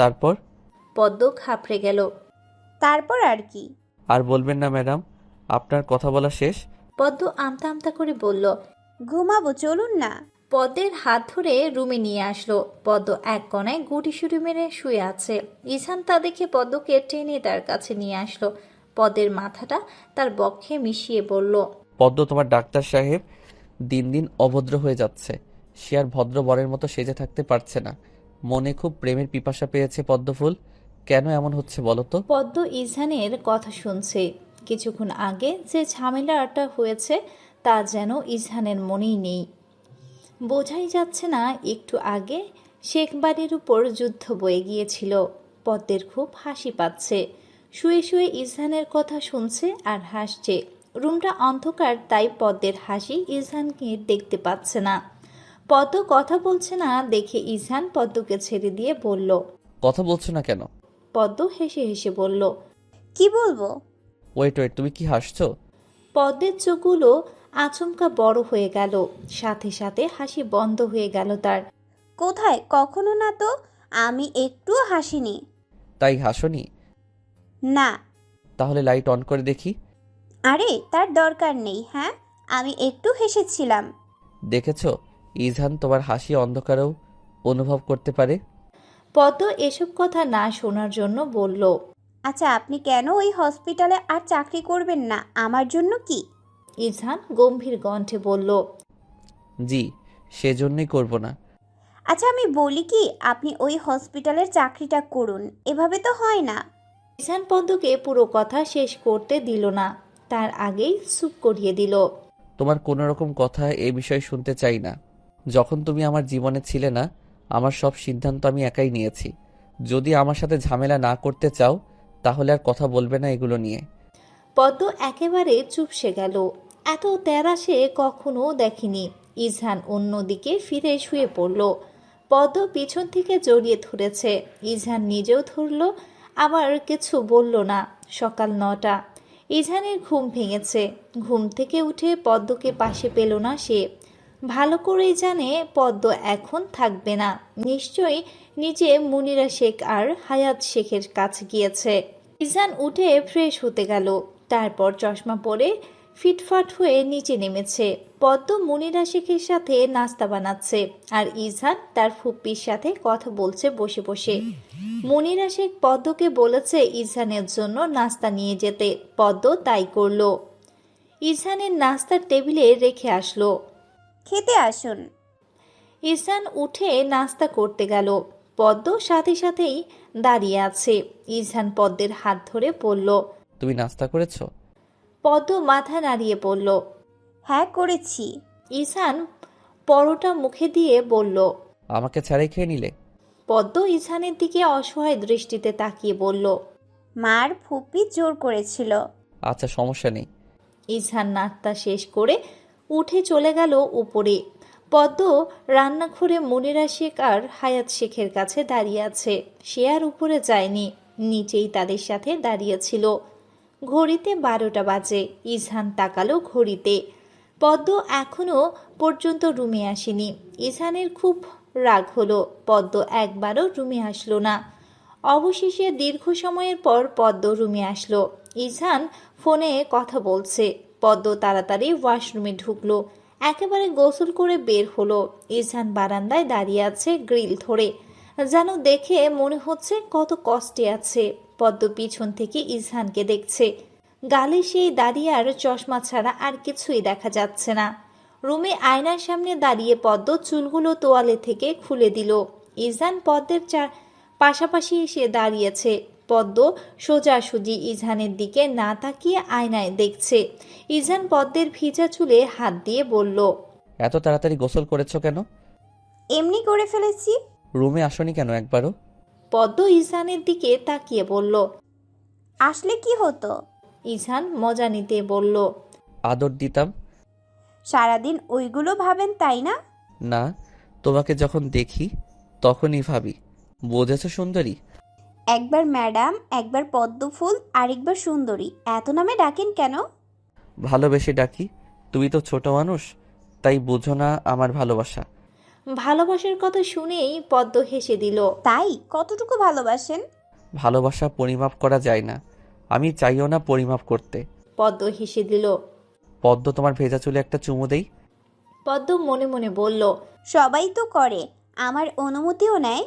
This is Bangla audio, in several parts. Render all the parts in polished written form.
তারপর? পদ্ম ঘাবড়ে গেল। তারপর আর কি? আর বলবেন না ম্যাডাম, আপনার কথা বলা শেষ। পদ্ম আমতা আমতা করে বলল। ঘুমাবো, চলুন না। পদ্মের হাত ধরে রুমে নিয়ে আসলো। পদ্ম এক কোণায় গুটিসুটি মেরে শুয়ে আছে। ইছান তা দেখে পদ্মকে টেনে তার কাছে নিয়ে আসলো। পদ্মের মাথাটা তার বক্ষে মিশিয়ে বলল, পদ্ম, তোমার ডাক্তার সাহেব দিন দিন অভদ্র হয়ে যাচ্ছে। সে আর ভদ্র বরের মতো সেজে থাকতে পারছে না। মনে খুব প্রেমের পিপাসা পেয়েছে পদ্মফুল। কেন এমন হচ্ছে বলো তো? পদ্ম ইছানের কথা শুনছে। কিছুক্ষণ আগে যে ঝামেলাটা হয়েছে তা যেন ইছানের মনেই নেই। বোঝাই যাচ্ছে না একটু আগে শেখবাড়ির উপর যুদ্ধ বয়ে গিয়েছিল। পদ্মের খুব হাসি পাচ্ছে। শুয়ে শুয়ে ইছানের কথা শুনছে আর হাসছে। রুমটা অন্ধকার, তাই পদ্মের হাসি ইছানকে দেখতে পাচ্ছে না। পদ্ম কথা বলছে না দেখে ইছান পদ্মকে ছেড়ে দিয়ে বলল। কথা বলছো না কেন? পদ্ম হেসে হেসে বলল। কি বলবো? ওয়েট ওয়েট, তুমি কি হাসছো? পদ্মের চোখগুলো আচমকা বড় হয়ে গেল। সাথে সাথে হাসি বন্ধ হয়ে গেল তার। কোথায়? কখনো না তো। আমি একটুও হাসিনি। তাই হাসোনি? না। তাহলে লাইট অন করে দেখি। আরে তার দরকার নেই। হ্যাঁ, আমি একটু হেসেছিলাম। দেখেছো, ইজহান তোমার হাসি অন্ধকারেও অনুভব করতে পারে। পদ্ম এসব কথা না শোনার জন্য বলল। আচ্ছা, আপনি কেন ওই হসপিটালে আর চাকরি করবেন না? আমার জন্য কি? ইজহান গম্ভীর কণ্ঠে বলল। জি, সেজন্যই করব না। আচ্ছা, আমি বলি কি, আপনি ওই হসপিটালের চাকরিটা করুন। এভাবে তো হয় না। ইজহান পদ্মকে পুরো কথা শেষ করতে দিল না, তার আগেই চুপ করিয়ে দিল। তোমার কোনো রকম কথা এ বিষয়ে শুনতে চাই না। যখন তুমি আমার জীবনে ছিলে না, আমার সব সিদ্ধান্ত আমি একাই নিয়েছি। যদি আমার সাথে ঝামেলা না করতে চাও, তাহলে আর কথা বলবে না এগুলো নিয়ে। পদ্ম একেবারে চুপসে গেল। এত তেরা সে কখনো দেখেনি। ইজহান অন্যদিকে ফিরে শুয়ে পড়ল। পদ্ম পিছন থেকে জড়িয়ে ধরেছে। ইজহান নিজেও ধরল, আবার কিছু বলল না। সকাল 9টা। ইজহানের ঘুম ভেঙেছে। ঘুম থেকে উঠে পদ্মকে পাশে পেল না সে। ভালো করেই জানে পদ্ম এখন থাকবে না। নিশ্চয়ই নিজে মুনিরা শেখ আর হায়াত শেখের কাছে গিয়েছে। ইজহান উঠে ফ্রেশ হতে গেল। তারপর চশমা পরে ফিটফাট হয়ে নিচে নেমেছে। পদ্ম মুনিরা শেখের সাথে নাস্তা বানাচ্ছে আর ইজহান তার ফুপ্পির সাথে কথা বলছে বসে বসে। মুনিরা শেখ পদ্মকে বলেছে ইজহানের জন্য নাস্তা নিয়ে যেতে। পদ্ম তাই করলো। ইজহানের নাস্তার টেবিলে রেখে আসলো। খেতে আসুন। ইজহান উঠে নাস্তা করতে গেল। পদ্ম সাথে সাথেই দাঁড়িয়ে আছে। ইজহান পদ্মের হাত ধরে বলল। তুমি নাস্তা করেছো? পদ্ম মাথা নাড়িয়ে বলল। হ্যাঁ, করেছি। ইজহান পরোটা মুখে দিয়ে বলল। আমাকে ছাড়াই খেয়ে নিলে? পদ্ম ইজহানের দিকে অসহায় দৃষ্টিতে তাকিয়ে বলল। মার ফুপি জোর করেছিল। আচ্ছা, সমস্যা নেই। ইজহান নাস্তা শেষ করে উঠে চলে গেল উপরে। পদ্ম রান্নাঘরে মনিরা শেখ আর হায়াত শেখের কাছে দাঁড়িয়ে আছে। সে আর উপরে যায়নি, নিচেই তাদের সাথে দাঁড়িয়েছিল। ঘড়িতে 12টা বাজে। ইজহান তাকালো ঘড়িতে। পদ্ম এখনো পর্যন্ত রুমে আসেনি। ইজহানের খুব রাগ হলো। পদ্ম একবারও রুমে আসলো না। অবশেষে দীর্ঘ সময়ের পর পদ্ম রুমে আসলো। ইজহান ফোনে কথা বলছে। পদ্ম তাড়াতাড়ি ওয়াশরুমে ঢুকলো। একেবারে গোসল করে বের হলো। ইজহান বারান্দায় দাঁড়িয়ে আছে গ্রিল ধরে, যেন দেখে মনে হচ্ছে কত কষ্টে আছে। পদ্ম পিছন থেকে ইজহানকে দেখছে। গালে সেই দাঁড়িয়ে আর চশমা ছাড়া আর কিছুই দেখা যাচ্ছে না। রুমে আয়নার সামনে দাঁড়িয়ে পদ্ম চুলগুলো তোয়ালে থেকে খুলে দিল। ইজহান পদ্মের পাশাপাশি এসে দাঁড়িয়েছে। পদ্ম সোজাসুজি ইজহানের দিকে না তাকিয়ে আয়নায় দেখছে। ইজহান পদ্মের ভিজা চুলে হাত দিয়ে বলল। এত তাড়াতাড়ি গোসল করেছো কেন? এমনি করে ফেলেছি। রুমে আসোনি কেন একবারও? পদ্ম ইজহানের দিকে তাকিয়ে বলল। আসলে কি হতো? ইজহান মজা নিতে বলল। আদর দিতাম। সারাদিন ওইগুলো ভাবেন, তাই না? না, তোমাকে যখন দেখি তখনই ভাবি। বোঝেছো সুন্দরী? একবার ম্যাডাম, একবার পদ্মফুল, আরেকবার সুন্দরী। এত নামে ডাকেন কেন? ভালোবেসে ডাকি। তুমি তো ছোট মানুষ, তাই বুঝো না আমার ভালোবাসা। ভালোবাসার কথা শুনেই পদ্ম হেসে দিল। তাই কতটুকু ভালোবাসেন? ভালোবাসা পরিমাপ করা যায় না, আমি চাইও না পরিমাপ করতে। পদ্ম হেসে দিল। পদ্ম, তোমার ভেজা চুলে একটা চুমু দেই। পদ্ম মনে মনে বলল। সবাই তো করে, আমার অনুমতিও নেয়।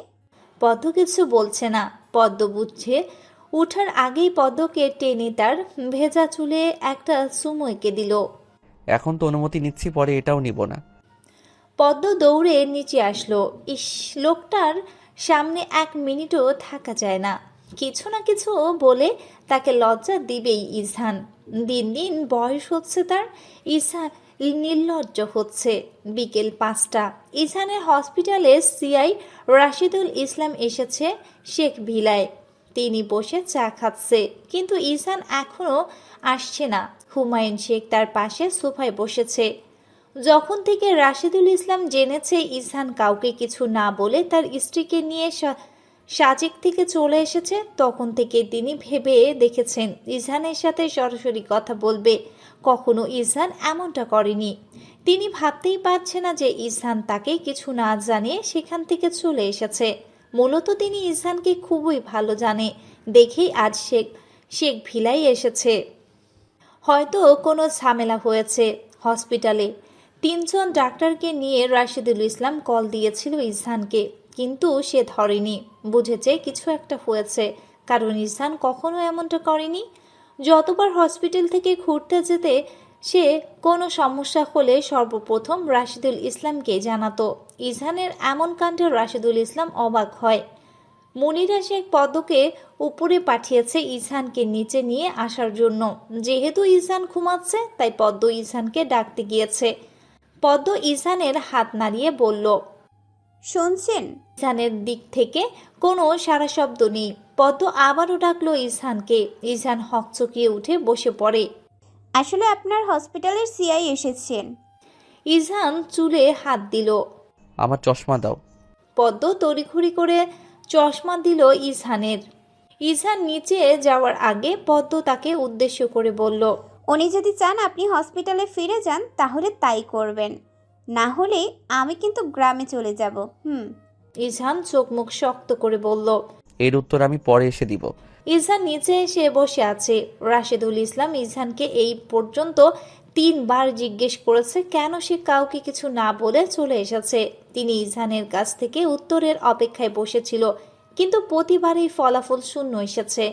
পদ্ম কিছু বলছে না। পদ্ম বুঝছে উঠার আগেই পদ্মকে টেনে তার ভেজা চুলে একটা চুমু এঁকে দিল। এখন তো অনুমতি নিচ্ছি, পরে এটাও নিব না। পদ্ম দৌড়ে নিচে আসলো। ইস, লোকটার সামনে 1 মিনিটও থাকা যায় না। কিছু না কিছু বলে তাকে লজ্জা দিবেই ইজহান। দিন দিন বয়স হচ্ছে তার। ইজহান নির্লজ্জ হচ্ছে। বিকেল 5টা। ইজহানের হসপিটালে সিআই রাশিদুল ইসলাম এসেছে শেখ ভিলায়। তিনি বসে চা খাচ্ছে, কিন্তু ইজহান এখনো আসছে না। হুমায়ুন শেখ তার পাশে সোফায় বসেছে। যখন থেকে রাশিদুল ইসলাম জেনেছে ইজহান কাউকে কিছু না বলে তার স্ত্রীকে নিয়ে সাজেক থেকে চলে এসেছে, তখন থেকে তিনি ভেবে দেখেছেন ইজহানের সাথে সরাসরি কথা বলবে। কখনো ইজহান এমনটা করেনি। তিনি ভাবতেই পারছে না যে ইজহান তাকে কিছু না জানিয়ে সেখান থেকে চলে এসেছে। মূলত তিনি ইজহানকে খুবই ভালো জানে, দেখেই আজ শেখ ভিলাই এসেছে। হয়তো কোনো ঝামেলা হয়েছে হসপিটালে। 3জন ডাক্তারকে নিয়ে রাশিদুল ইসলাম কল দিয়েছিল ইজহানকে, কিন্তু সে ধরেনি। বুঝেছে কিছু একটা হয়েছে, কারণ ইজহান কখনো এমনটা করেনি। যতবার হসপিটাল থেকে ঘুরতে যেতে সে কোনো সমস্যা হলে সর্বপ্রথম রাশিদুল ইসলামকে জানাতো। ইজহানের এমন কাণ্ডে রাশিদুল ইসলাম অবাক হয়। মনিরা শেখ পদ্মকে উপরে পাঠিয়েছে ইজহানকে নিচে নিয়ে আসার জন্য। যেহেতু ইজহান ঘুমাচ্ছে, তাই পদ্ম ইজহানকে ডাকতে গিয়েছে। পদ্ম ইজহানের হাত নাড়িয়ে বলল। শুনছেন? ইজহানের দিক থেকে কোনো সারা শব্দ নেই। পদ্ম আবারও ডাকলো ইজহানকে। ইজহান হকচকিয়ে উঠে বসে পড়ে। আসলে আপনার হসপিটালের সিআই এসেছেন। ইজহান চুলে হাত দিল। আমার চশমা দাও। পদ্ম তড়িঘড়ি করে চশমা দিল ইজহানের। ইজহান নিচে যাওয়ার আগে পদ্ম তাকে উদ্দেশ্য করে বলল। উনি যদি চান আপনি হসপিটালে ফিরে যান তাহলে তাই করবেন, না হলে আমি কিন্তু গ্রামে চলে যাব। ইজহান চোখ মুখ শক্ত করে বলল। এর উত্তর আমি পরে এসে দিব। ইজহান নিচে এসে বসে আছে। রাশেদুল ইসলাম ইজহানকে এই পর্যন্ত 3বার জিজ্ঞেস করেছে কেন সে কাউকে কিছু না বলে চলে এসেছে। তিনি ইজহানের কাছ থেকে উত্তরের অপেক্ষায় বসেছিল, কিন্তু প্রতিবারই ফলাফল শূন্য এসেছে।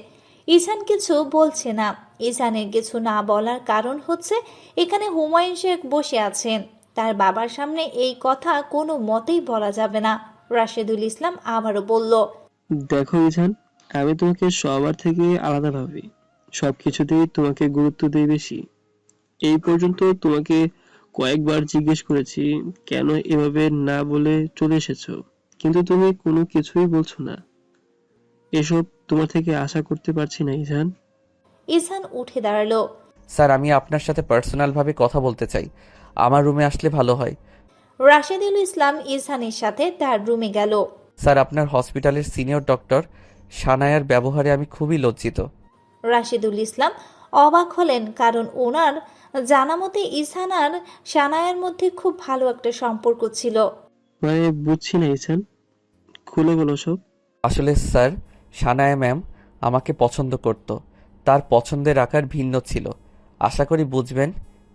ইজহান কিছু বলছে না। ইজহানের কিছু না বলার কারণ হচ্ছে এখানে হুমায়ুন শেখ বসে আছেন। তার বাবার সামনে এই কথা কোনো মতেই বলা যাবে না। রাশেদুল ইসলাম আবারও বলল। দেখো ইজান, আমি তোমাকে সবার থেকে আলাদা ভাবি, সবকিছুতেই তোমাকে গুরুত্ব দিই বেশি। এই পর্যন্ত তোমাকে কয়েকবার জিজ্ঞেস করেছি কেন এভাবে না বলে চলে এসেছো, কিন্তু তুমি কোনো কিছুই বলছো না। এসব তোমার থেকে আশা করতে পারছি না ইজান। ইজহান উঠে দাঁড়ালো। স্যার, আমি আপনার সাথে পার্সোনালভাবে কথা বলতে চাই। আমার রুমে আসলে ভালো হয়। রাশেদুল ইসলাম ইজহানের সাথে তার রুমে গেল। স্যার, আপনার হসপিটালের সিনিয়র ডক্টর সানায়ার ব্যবহারে আমি খুবই লজ্জিত। রাশেদুল ইসলাম অবাক হলেন, কারণ ওনার জানা মতে ইজহান আর সানায়ার মধ্যে খুব ভালো একটা সম্পর্ক ছিল। মানে বুঝছি না ইজান, খুলে বলো সব। আসলে স্যার, সানায়া ম্যাম আমাকে পছন্দ করত। তার পছন্দের আকার ভিন্ন ছিল। আশা করি বুঝবেন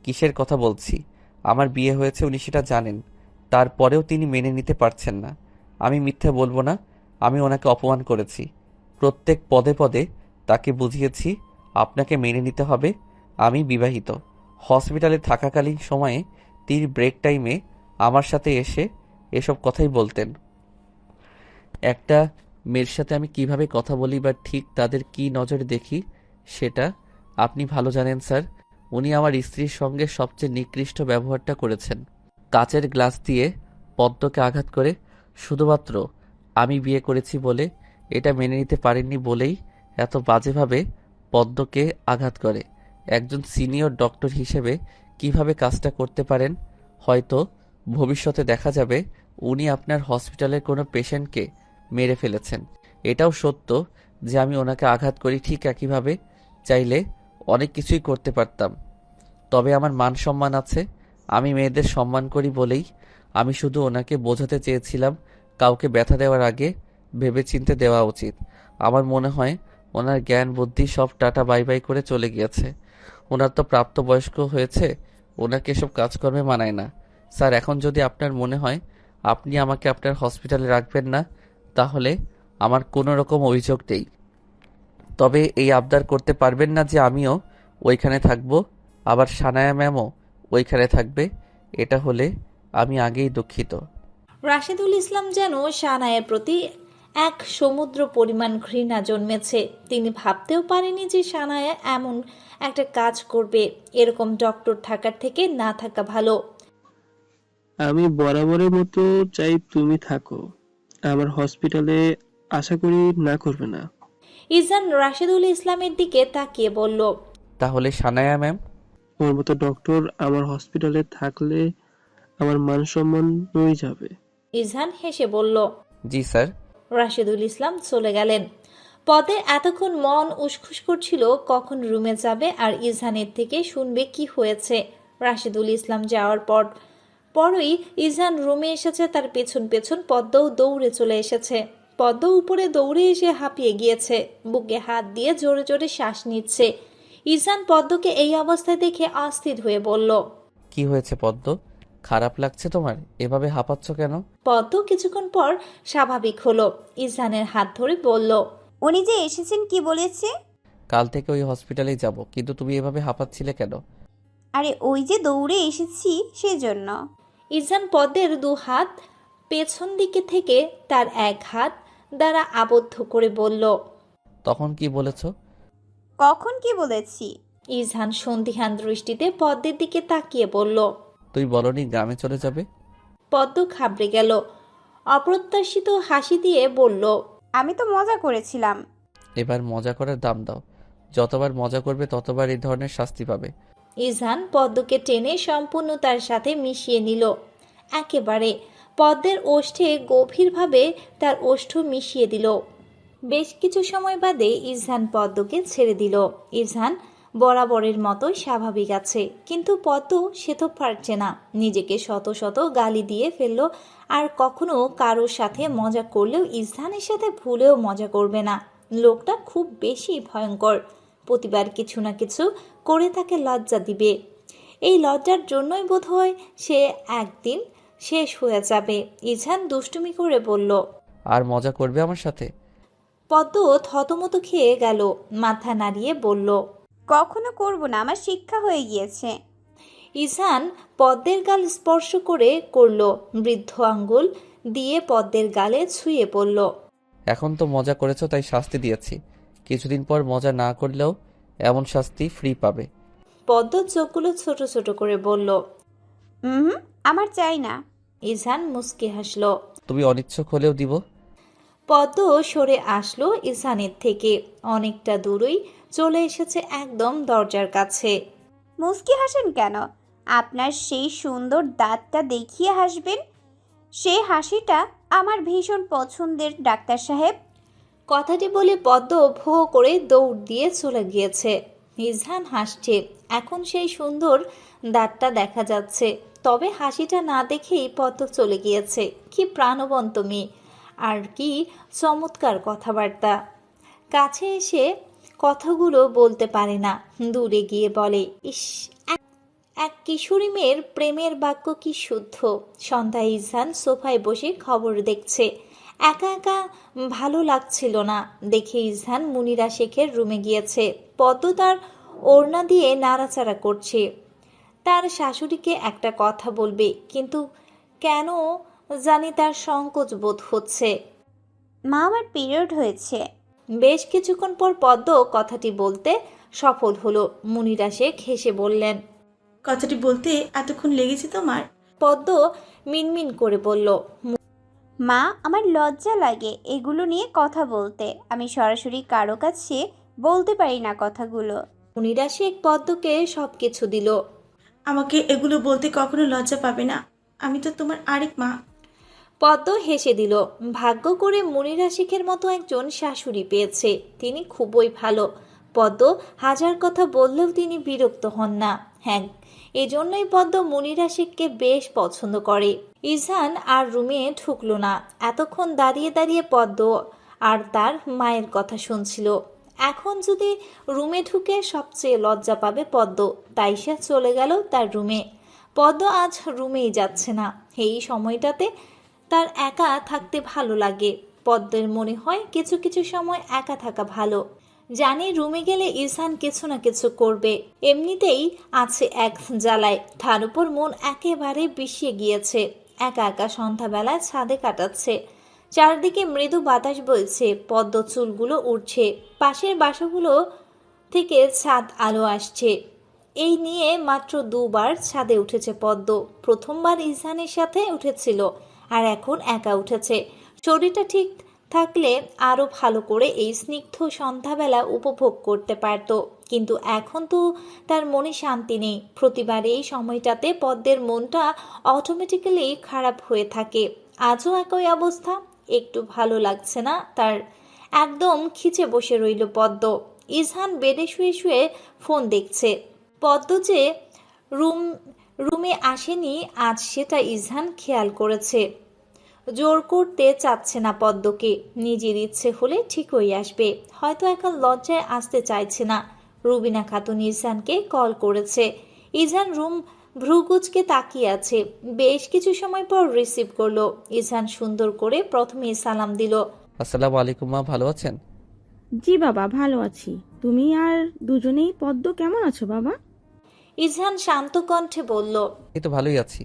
কিসের কথা বলছি। আমার বিয়ে হয়েছে, উনি সেটা জানেন। তারপরেও তিনি মেনে নিতে পারছেন না। আমি মিথ্যা বলবো না, আমি ওনাকে অপমান করেছি। প্রত্যেক পদে পদে তাকে বুঝিয়েছি আপনাকে মেনে নিতে হবে। আমি বিবাহিত। হসপিটালে থাকাকালীন সময়ে তিনি ব্রেক টাইমে আমার সাথে এসে এসব কথাই বলতেন। একটা মেয়ের সাথে আমি কিভাবে কথা বলি বা ঠিক তাদের কি নজরে দেখি, সেটা আপনি ভালো জানেন স্যার। উনি আমার স্ত্রীর সঙ্গে সবচেয়ে নিকৃষ্ট ব্যবহারটা করেছেন। কাচের গ্লাস দিয়ে পদ্মকে আঘাত করে, শুধুমাত্র আমি বিয়ে করেছি বলে, এটা মেনে নিতে পারেননি বলেই এত বাজেভাবে পদ্মকে আঘাত করে। একজন সিনিয়র ডক্টর হিসেবে কিভাবে কাজটা করতে পারেন? হয়তো ভবিষ্যতে দেখা যাবে উনি আপনার হসপিটালের কোনো পেশেন্টকে মেরে ফেলেছেন। এটাও সত্য যে আমি ওনাকে আঘাত করি ঠিক একইভাবে। চাইলে অনেক কিছুই করতে পারতাম, তবে আমার মান সম্মান আছে। আমি মেয়েদের সম্মান করি বলেই আমি শুধু ওনাকে বোঝাতে চেয়েছিলাম কাউকে ব্যথা দেওয়ার আগে ভেবেচিন্তে দেওয়া উচিত। আমার মনে হয় ওনার জ্ঞান বুদ্ধি সব টাটা বাই বাই করে চলে গিয়েছে। ওনার তো প্রাপ্তবয়স্ক হয়েছে, ওনাকে এসব কাজকর্মে মানায় না। স্যার, এখন যদি আপনার মনে হয় আপনি আমাকে আপনার হসপিটালে রাখবেন না, তাহলে আমার কোনো রকম অভিযোগ নেই। তবে এই আবদার করতে পারবেন না যে আমিও ওইখানে থাকব, আবার সানায়া ম্যামও ওইখানে থাকবে। এটা হলে আমি আগেই দুঃখিত। রাশেদুল ইসলাম যেন সানায়ের প্রতি এক সমুদ্র পরিমাণ ঘৃণা জন্মেছে। তিনি ভাবতেও পারেনি যে সানায়া এমন একটা কাজ করবে। এরকম ডক্টর থাকার থেকে না থাকা ভালো। আমি বরাবরের মতো চাই তুমি থাকো আমার হসপিটালে, আশা করি না করবে না। ইজান রাশেদুল ইসলামের দিকে তাকিয়ে বলল, তাহলে সানায়া ম্যাম? ওর মতো ডক্টর আমার হসপিটালে থাকলে আমার মান সম্মান রয়ে যাবে। ইজান হেসে বলল। জি স্যার। রাশেদুল ইসলাম চলে গেলেন। পদে এতক্ষণ মন উসখুস করছিল কখন রুমে যাবে আর ইজহানের থেকে শুনবে কি হয়েছে। রাশেদুল ইসলাম যাওয়ার পরই ইজহান রুমে এসেছে, তার পেছন পেছন পদ্মও দৌড়ে চলে এসেছে। পদ্ম উপরে দৌড়ে এসে হাঁপিয়ে গিয়েছে, বুকে হাত দিয়ে জোরে জোরে শ্বাস নিচ্ছে। ইজহান পদ্মকে এই অবস্থায় দেখে অস্থির হয়ে বলল, কি হয়েছে পদ্ম? খারাপ লাগছে তোমার? এভাবে হাঁপাচ্ছ কেন? পদ্ম কিছুক্ষণ পর স্বাভাবিক হলো। ইজহানের হাত ধরে বলল, উনি যে এসেছেন কি বলেছে? কাল থেকে ওই হসপিটালেই যাব, কিন্তু তুমি এভাবে হাঁপাচ্ছিলে কেন? আরে ওই যে দৌড়ে এসেছি সেজন্য। ইজহান পদ্মের দু হাত পেছন দিকে থেকে তার এক হাত দ্বারা আবদ্ধ করে বলল, তখন কি বলেছ? কখন কি বলেছি? ইজহান সন্দিহান দৃষ্টিতে পদ্মের দিকে তাকিয়ে বলল। তুই বলনি গ্রামে চলে যাবে? পদ্ম ঘাবড়ে গেল, অপ্রত্যাশিত হাসি দিয়ে বলল, আমি তো মজা করেছিলাম। এবার মজা করার দাম দাও। যতবার মজা করবে ততবার এই ধরনের শাস্তি পাবে। ইজহান পদ্মকে টেনে সম্পূর্ণ তার সাথে মিশিয়ে নিল। একেবারে পদ্মের ওষ্ঠে গভীরভাবে তার ওষ্ঠ মিশিয়ে দিল। বেশ কিছু সময় বাদে ইজহান পদ্মকে ছেড়ে দিল। ইজহান বরাবরের মতোই স্বাভাবিক আছে, কিন্তু পদ্ম সে তো পারছে না। নিজেকে শত শত গালি দিয়ে ফেলল। আর কখনো কারোর সাথে মজা করলেও ইজহানের সাথে ভুলেও মজা করবে না। লোকটা খুব বেশি ভয়ঙ্কর, প্রতিবার কিছু না কিছু করে তাকে লজ্জা দিবে। এই লজ্জার জন্যই বোধহয় সে একদিন শেষ হয়ে যাবে। ইজহান দুষ্টুমি করে বলল। আর মজা করবে আমার সাথে? পদ্ম থতমত খেয়ে গেল, মাথা নাড়িয়ে বলল, কখনো করব না, আমার শিক্ষা হয়ে গিয়েছে। ইজহান পদ্মের গাল স্পর্শ করে করল, বৃদ্ধ আঙ্গুল দিয়ে পদ্মের গালে ছুঁয়ে পড়ল। এখন তো মজা করেছো তাই শাস্তি দিয়েছি, কিছুদিন পর মজা না করলেও এমন শাস্তি ফ্রি পাবে। পদ্ম চোখগুলো ছোট ছোট করে বলল। হুম, আমার চাই না। ইজহান মুচকি হাসল। তুমি অনিচ্ছুক হলেও দিব। পদ্ম সরে আসলো ইজহানের থেকে, অনেকটা দূরেই চলে এসেছে, একদম দরজার কাছে। মুস্কি হাসেন কেন? আপনার সেই সুন্দর দাঁতটা দেখিয়ে হাসবেন। সেই হাসিটা আমার ভীষণ পছন্দের ডাক্তার সাহেব। কথাটি বলে পদ্ম ভো করে দৌড় দিয়ে চলে গিয়েছে। ইজহান হাসছে, এখন সেই সুন্দর দাঁতটা দেখা যাচ্ছে। তবে হাসিটা না দেখেই পদ্ম চলে গিয়েছে। কি প্রাণবন্ত মেয়ে, আর কি চমৎকার কথাবার্তা। কাছে এসে কথাগুলো বলতে পারে না, দূরে গিয়ে বলে, ইস, এক কিশোরী মেয়ের প্রেমের বাক্য কি শুদ্ধ। সন্ধ্যায় ইজহান সোফায় বসে খবর দেখছে। একা একা ভালো লাগছিল না দেখে ইজহান মুনিরা শেখের রুমে গিয়েছে। পদ্ম তার ওড়না দিয়ে নাড়াচাড়া করছে। তার শাশুড়িকে একটা কথা বলবে, কিন্তু কেন জানি তার সংকোচ বোধ হচ্ছে। মা, আমার পিরিয়ড হয়েছে। বেশ কিছুক্ষণ পর পদ্ম কথাটি বলতে সফল হলো। মুনিরা শেখ হেসে বললেন, কথাটি বলতে এতক্ষণ লেগেছে তোমার? পদ্ম মিনমিন করে বলল, মা, আমার লজ্জা লাগে এগুলো নিয়ে কথা বলতে। আমি সরাসরি কারো কাছে বলতে পারি না কথাগুলো। মুনিরা শেখ পদ্মকে সবকিছু দিল। আমাকে এগুলো বলতে কখনো লজ্জা পাবে না, আমি তো তোমার আরেক মা। পদ্ম হেসে দিল। ভাগ্য করে মুনিরা শেখের মতো একজন শাশুড়ি পেয়েছে, তিনি খুবই ভালো। পদ্ম হাজার কথা বললেও তিনি বিরক্ত হন না। হ্যাঁ, এজন্যই পদ্ম মুনিরা শেখকে বেশ পছন্দ করে। ইজহান আর রুমে ঢুকলো না। এতক্ষণ দাঁড়িয়ে দাঁড়িয়ে পদ্ম আর তার মায়ের কথা শুনছিল। এখন যদি রুমে ঢুকে সবচেয়ে লজ্জা পাবে পদ্ম, তাই সে চলে গেল তার রুমে। পদ্ম আজ রুমেই যাচ্ছে না। এই সময়টাতে তার একা থাকতে ভালো লাগে। পদ্মের মনে হয় কিছু কিছু সময় একা থাকা ভালো। জানি রুমে গেলে ইজহান কিছু না কিছু করবে। এমনিতেই আছে এক জ্বালায়, তার উপর মন একেবারে বিষিয়ে গিয়েছে। একা একা সন্ধ্যাবেলায় ছাদে কাটাচ্ছে। চারদিকে মৃদু বাতাস বইছে, পদ্ম চুলগুলো উঠছে। পাশের বাসাগুলো থেকে ছাদ আলো আসছে। এই নিয়ে মাত্র 2বার ছাদে উঠেছে পদ্ম। প্রথমবার ইজহানের সাথে উঠেছিল, আর এখন একা উঠেছে। শরীরটা ঠিক থাকলে আরো ভালো করে এই স্নিগ্ধ সন্ধ্যাবেলা উপভোগ করতে পারত, কিন্তু এখন তো তার মনে শান্তি নেই। প্রতিবার এই সময়টাতে পদ্মের মনটা অটোমেটিক্যালি খারাপ হয়ে থাকে। আজও একই অবস্থা, একটু ভালো লাগছে না তার। একদম খিচে বসে রইল পদ্ম। ইজহান বেডে শুয়ে শুয়ে ফোন দেখছে। পদ্ম যে রুমে আসেনি আজ, সেটা ইজহান খেয়াল করেছে। জোর করতে চাচ্ছে না পদ্মকে, নিজের ইচ্ছে হলে ঠিকই আসবে। হয়তো এখন লজ্জায় আসতে চাইছে না। রুবিনা খাতুন ইজহানকে কল করেছে। ইজহান ভ্রুকুচকে তাকিয়ে আছে। বেশ কিছু সময় পর রিসিভ করলো। ইজহান সুন্দর করে প্রথমে সালাম দিল। আসসালামু আলাইকুম মা, ভালো আছেন? জি বাবা, ভালো আছি। তুমি আর দুজনেই পদ্ম কেমন আছো বাবা? ইজহান শান্ত কণ্ঠে বলল, এই তো ভালোই আছি।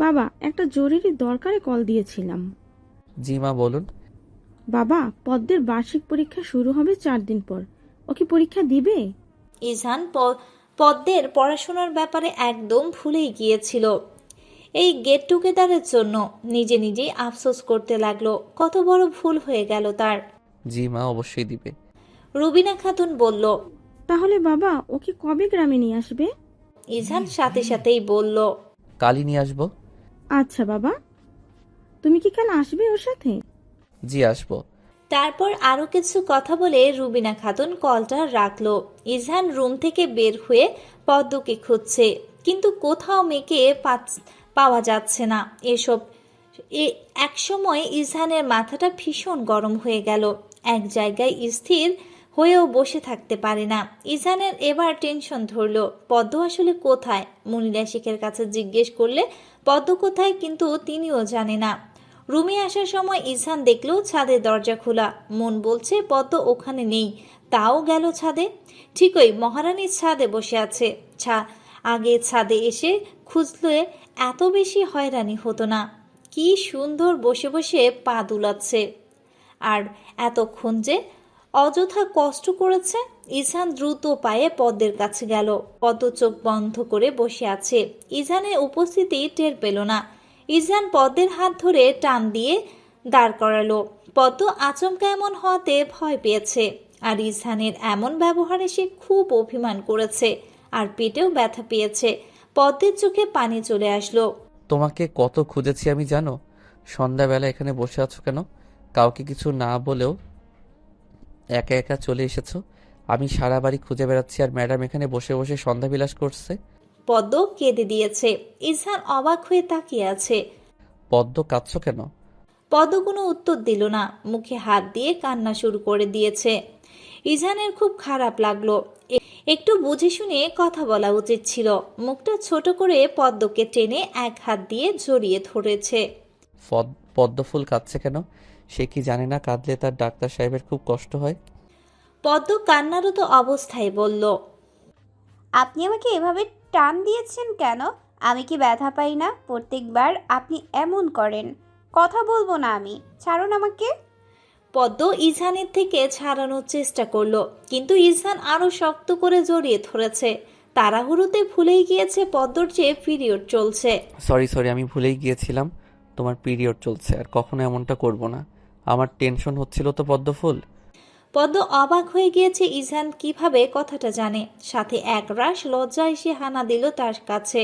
বাবা, একটা জরুরি দরকারে কল দিয়েছিলাম। জি মা, বলুন। বাবা, পদ্মের বার্ষিক পরীক্ষা শুরু হবে 4 দিন পর। ও কি পরীক্ষা দিবে? ইজহান পদ্মের পড়াশোনার ব্যাপারে একদম ভুলেই গিয়েছিল। এই গেট টুগেদারের জন্য নিজে নিজেই আফসোস করতে লাগলো। কত বড় ভুল হয়ে গেল তার। জি মা, অবশ্যই দিবে। রুবিনা খাতুন বলল। তাহলে বাবা, ওকে কবে গ্রামে নিয়ে আসবে? ইজহান সাথে সাথেই বলল, কালই নিয়ে আসবো। আচ্ছা বাবা, তুমি কি কাল আসবে ওর সাথে? জি, আসবো। তারপর আরো কিছু কথা বলে রুবিনা খাতুন কলটা রাখলো। ইজহান রুম থেকে বের হয়ে পদ্মকে খুঁজছে, কিন্তু কোথাও মেয়েকে পাওয়া যাচ্ছে না। এক সময় ইজহানের মাথাটা ভীষণ গরম হয়ে গেল। এক জায়গায় স্থির হয়েও বসে থাকতে পারে না। ইজহানের এবার টেনশন ধরলো। পদ্ম আসলে কোথায়? মুনিরা শেখের কাছে জিজ্ঞেস করলে পদ্ম কোথায়, কিন্তু তিনিও জানে না। রুমে আসার সময় ইজহান দেখলো ছাদের দরজা খোলা। মন বলছে পদ্ম ওখানে নেই, তাও গেল ছাদে। ঠিকই মহারানীর ছাদে বসে আছে। আগে ছাদে এসে খুঁজলে এত বেশি হয়রানি হতো না। কি সুন্দর বসে বসে পা দুলাচ্ছে, আর এতক্ষণ যে অযথা কষ্ট করেছে। ইজহান দ্রুত পায়ে পদ্মের কাছে গেল। পদ্ম চোখ বন্ধ করে বসে আছে। ইজহানের উপস্থিতি টের পেল না। ইজহান পদ্মের হাত ধরে টান দিয়ে দাঁড় করালো। পদ্ম আচমকা এমন হওয়াতে ভয় পেয়েছে, আর ইজহানের এমন ব্যবহারে সে খুব অভিমান করেছে, আর পেটেও ব্যথা পেয়েছে। পদ্মের চোখে পানি চলে আসলো। তোমাকে কত খুঁজেছি আমি, জানো? সন্ধ্যাবেলা এখানে বসে আছো কেন? কাউকে কিছু না বলেও একা একা চলে এসেছো। আমি সারা বাড়ি খুঁজে বেড়াচ্ছি, আর ম্যাডাম এখানে বসে বসে সন্ধ্যা বিলাস করছে। পদ্ম কেঁদে দিয়েছে। ইজহান অবাক হয়ে তাকিয়ে আছে। পদ্ম, কাঁদছো কেন? পদ্ম কোনো উত্তর দিল না, মুখে হাত দিয়ে কান্না শুরু করে দিয়েছে। ইজহানের খুব খারাপ লাগলো। একটু বুঝে শুনে কথা বলা উচিত ছিল। মুখটা ছোট করে পদ্মকে টেনে এক হাত দিয়ে জড়িয়ে ধরেছে। পদ্মফুল কাঁদছে কেন? সে কি জানে না কাঁদলে তার ডাক্তার সাহেবের খুব কষ্ট হয়? পদ্ম কান্নারত অবস্থায় বলল, আপনি আমাকে এভাবে টান দিয়েছেন কেন? আমি কি ব্যথা পাই না? প্রত্যেকবার আপনি এমন করেন। কথা বলবো না আমি, ছাড়ুন আমাকে। পদ্ম ইজহানের থেকে ছাড়ানোর চেষ্টা করলো, কিন্তু ইজহান আরো শক্ত করে জড়িয়ে ধরেছে। তাড়াহুড়োতে ভুলেই গিয়েছে পদ্মর যে পিরিয়ড চলছে। সরি, আমি ভুলেই গিয়েছিলাম তোমার পিরিয়ড চলছে, আর কখনো এমনটা করব না। আমার টেনশন হচ্ছিল তো পদ্মফুল। পদ্ম অবাক হয়ে গিয়েছে ইজহান কিভাবে কথাটা জানে। সাথে এক রাশ লজ্জা এসে হানা দিল তার কাছে।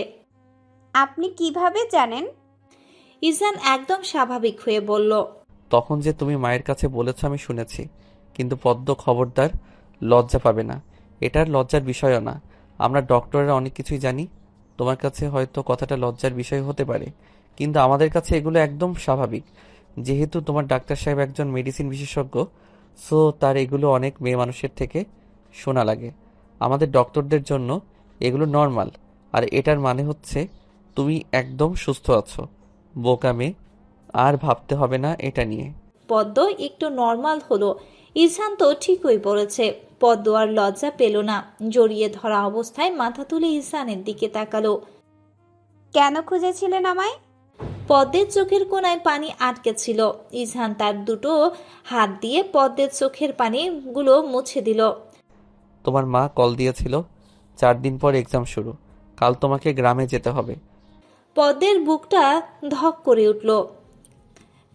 আপনি কিভাবে জানেন? ইজহান একদম স্বাভাবিক হয়ে বলল, তখন যে তুমি মায়ের কাছে বলেছ আমি শুনেছি। কিন্তু পদ্ম, খবরদার, লজ্জা পাবে না। এটার লজ্জার বিষয়ও না। আমরা ডক্টররা অনেক কিছুই জানি। তোমার কাছে হয়তো কথাটা লজ্জার বিষয় হতে পারে, কিন্তু আমাদের কাছে এগুলো একদম স্বাভাবিক। যেহেতু তোমার ডাক্তার সাহেব একজন মেডিসিন বিশেষজ্ঞ, সো তার এগুলো অনেক মেয়ে মানুষের থেকে শোনা লাগে। আমাদের ডক্টরদের জন্য এগুলো নর্মাল। আর এটার মানে হচ্ছে তুমি একদম সুস্থ আছো। বোকা মেয়ে, আর ভাবতে হবে না এটা নিয়ে। পদ্ম একটু নর্মাল হলো। ইরফান তো ঠিকই বলেছে। পদ্ম আর লজ্জা পেল না। জড়িয়ে ধরা অবস্থায় মাথা তুলে ইরফানের দিকে তাকালো। কেন খুঁজেছিলেন আমায়? পদ্মের চোখের কোণায় পানি আটকে ছিল। ইরফান তার দুটো হাত দিয়ে পদ্মের চোখের পানিগুলো মুছে দিল। তোমার মা কল দিয়েছিল, 4 দিন পর এক্সাম শুরু। কাল তোমাকে গ্রামে যেতে হবে। পদ্মের বুকটা ধক করে উঠল।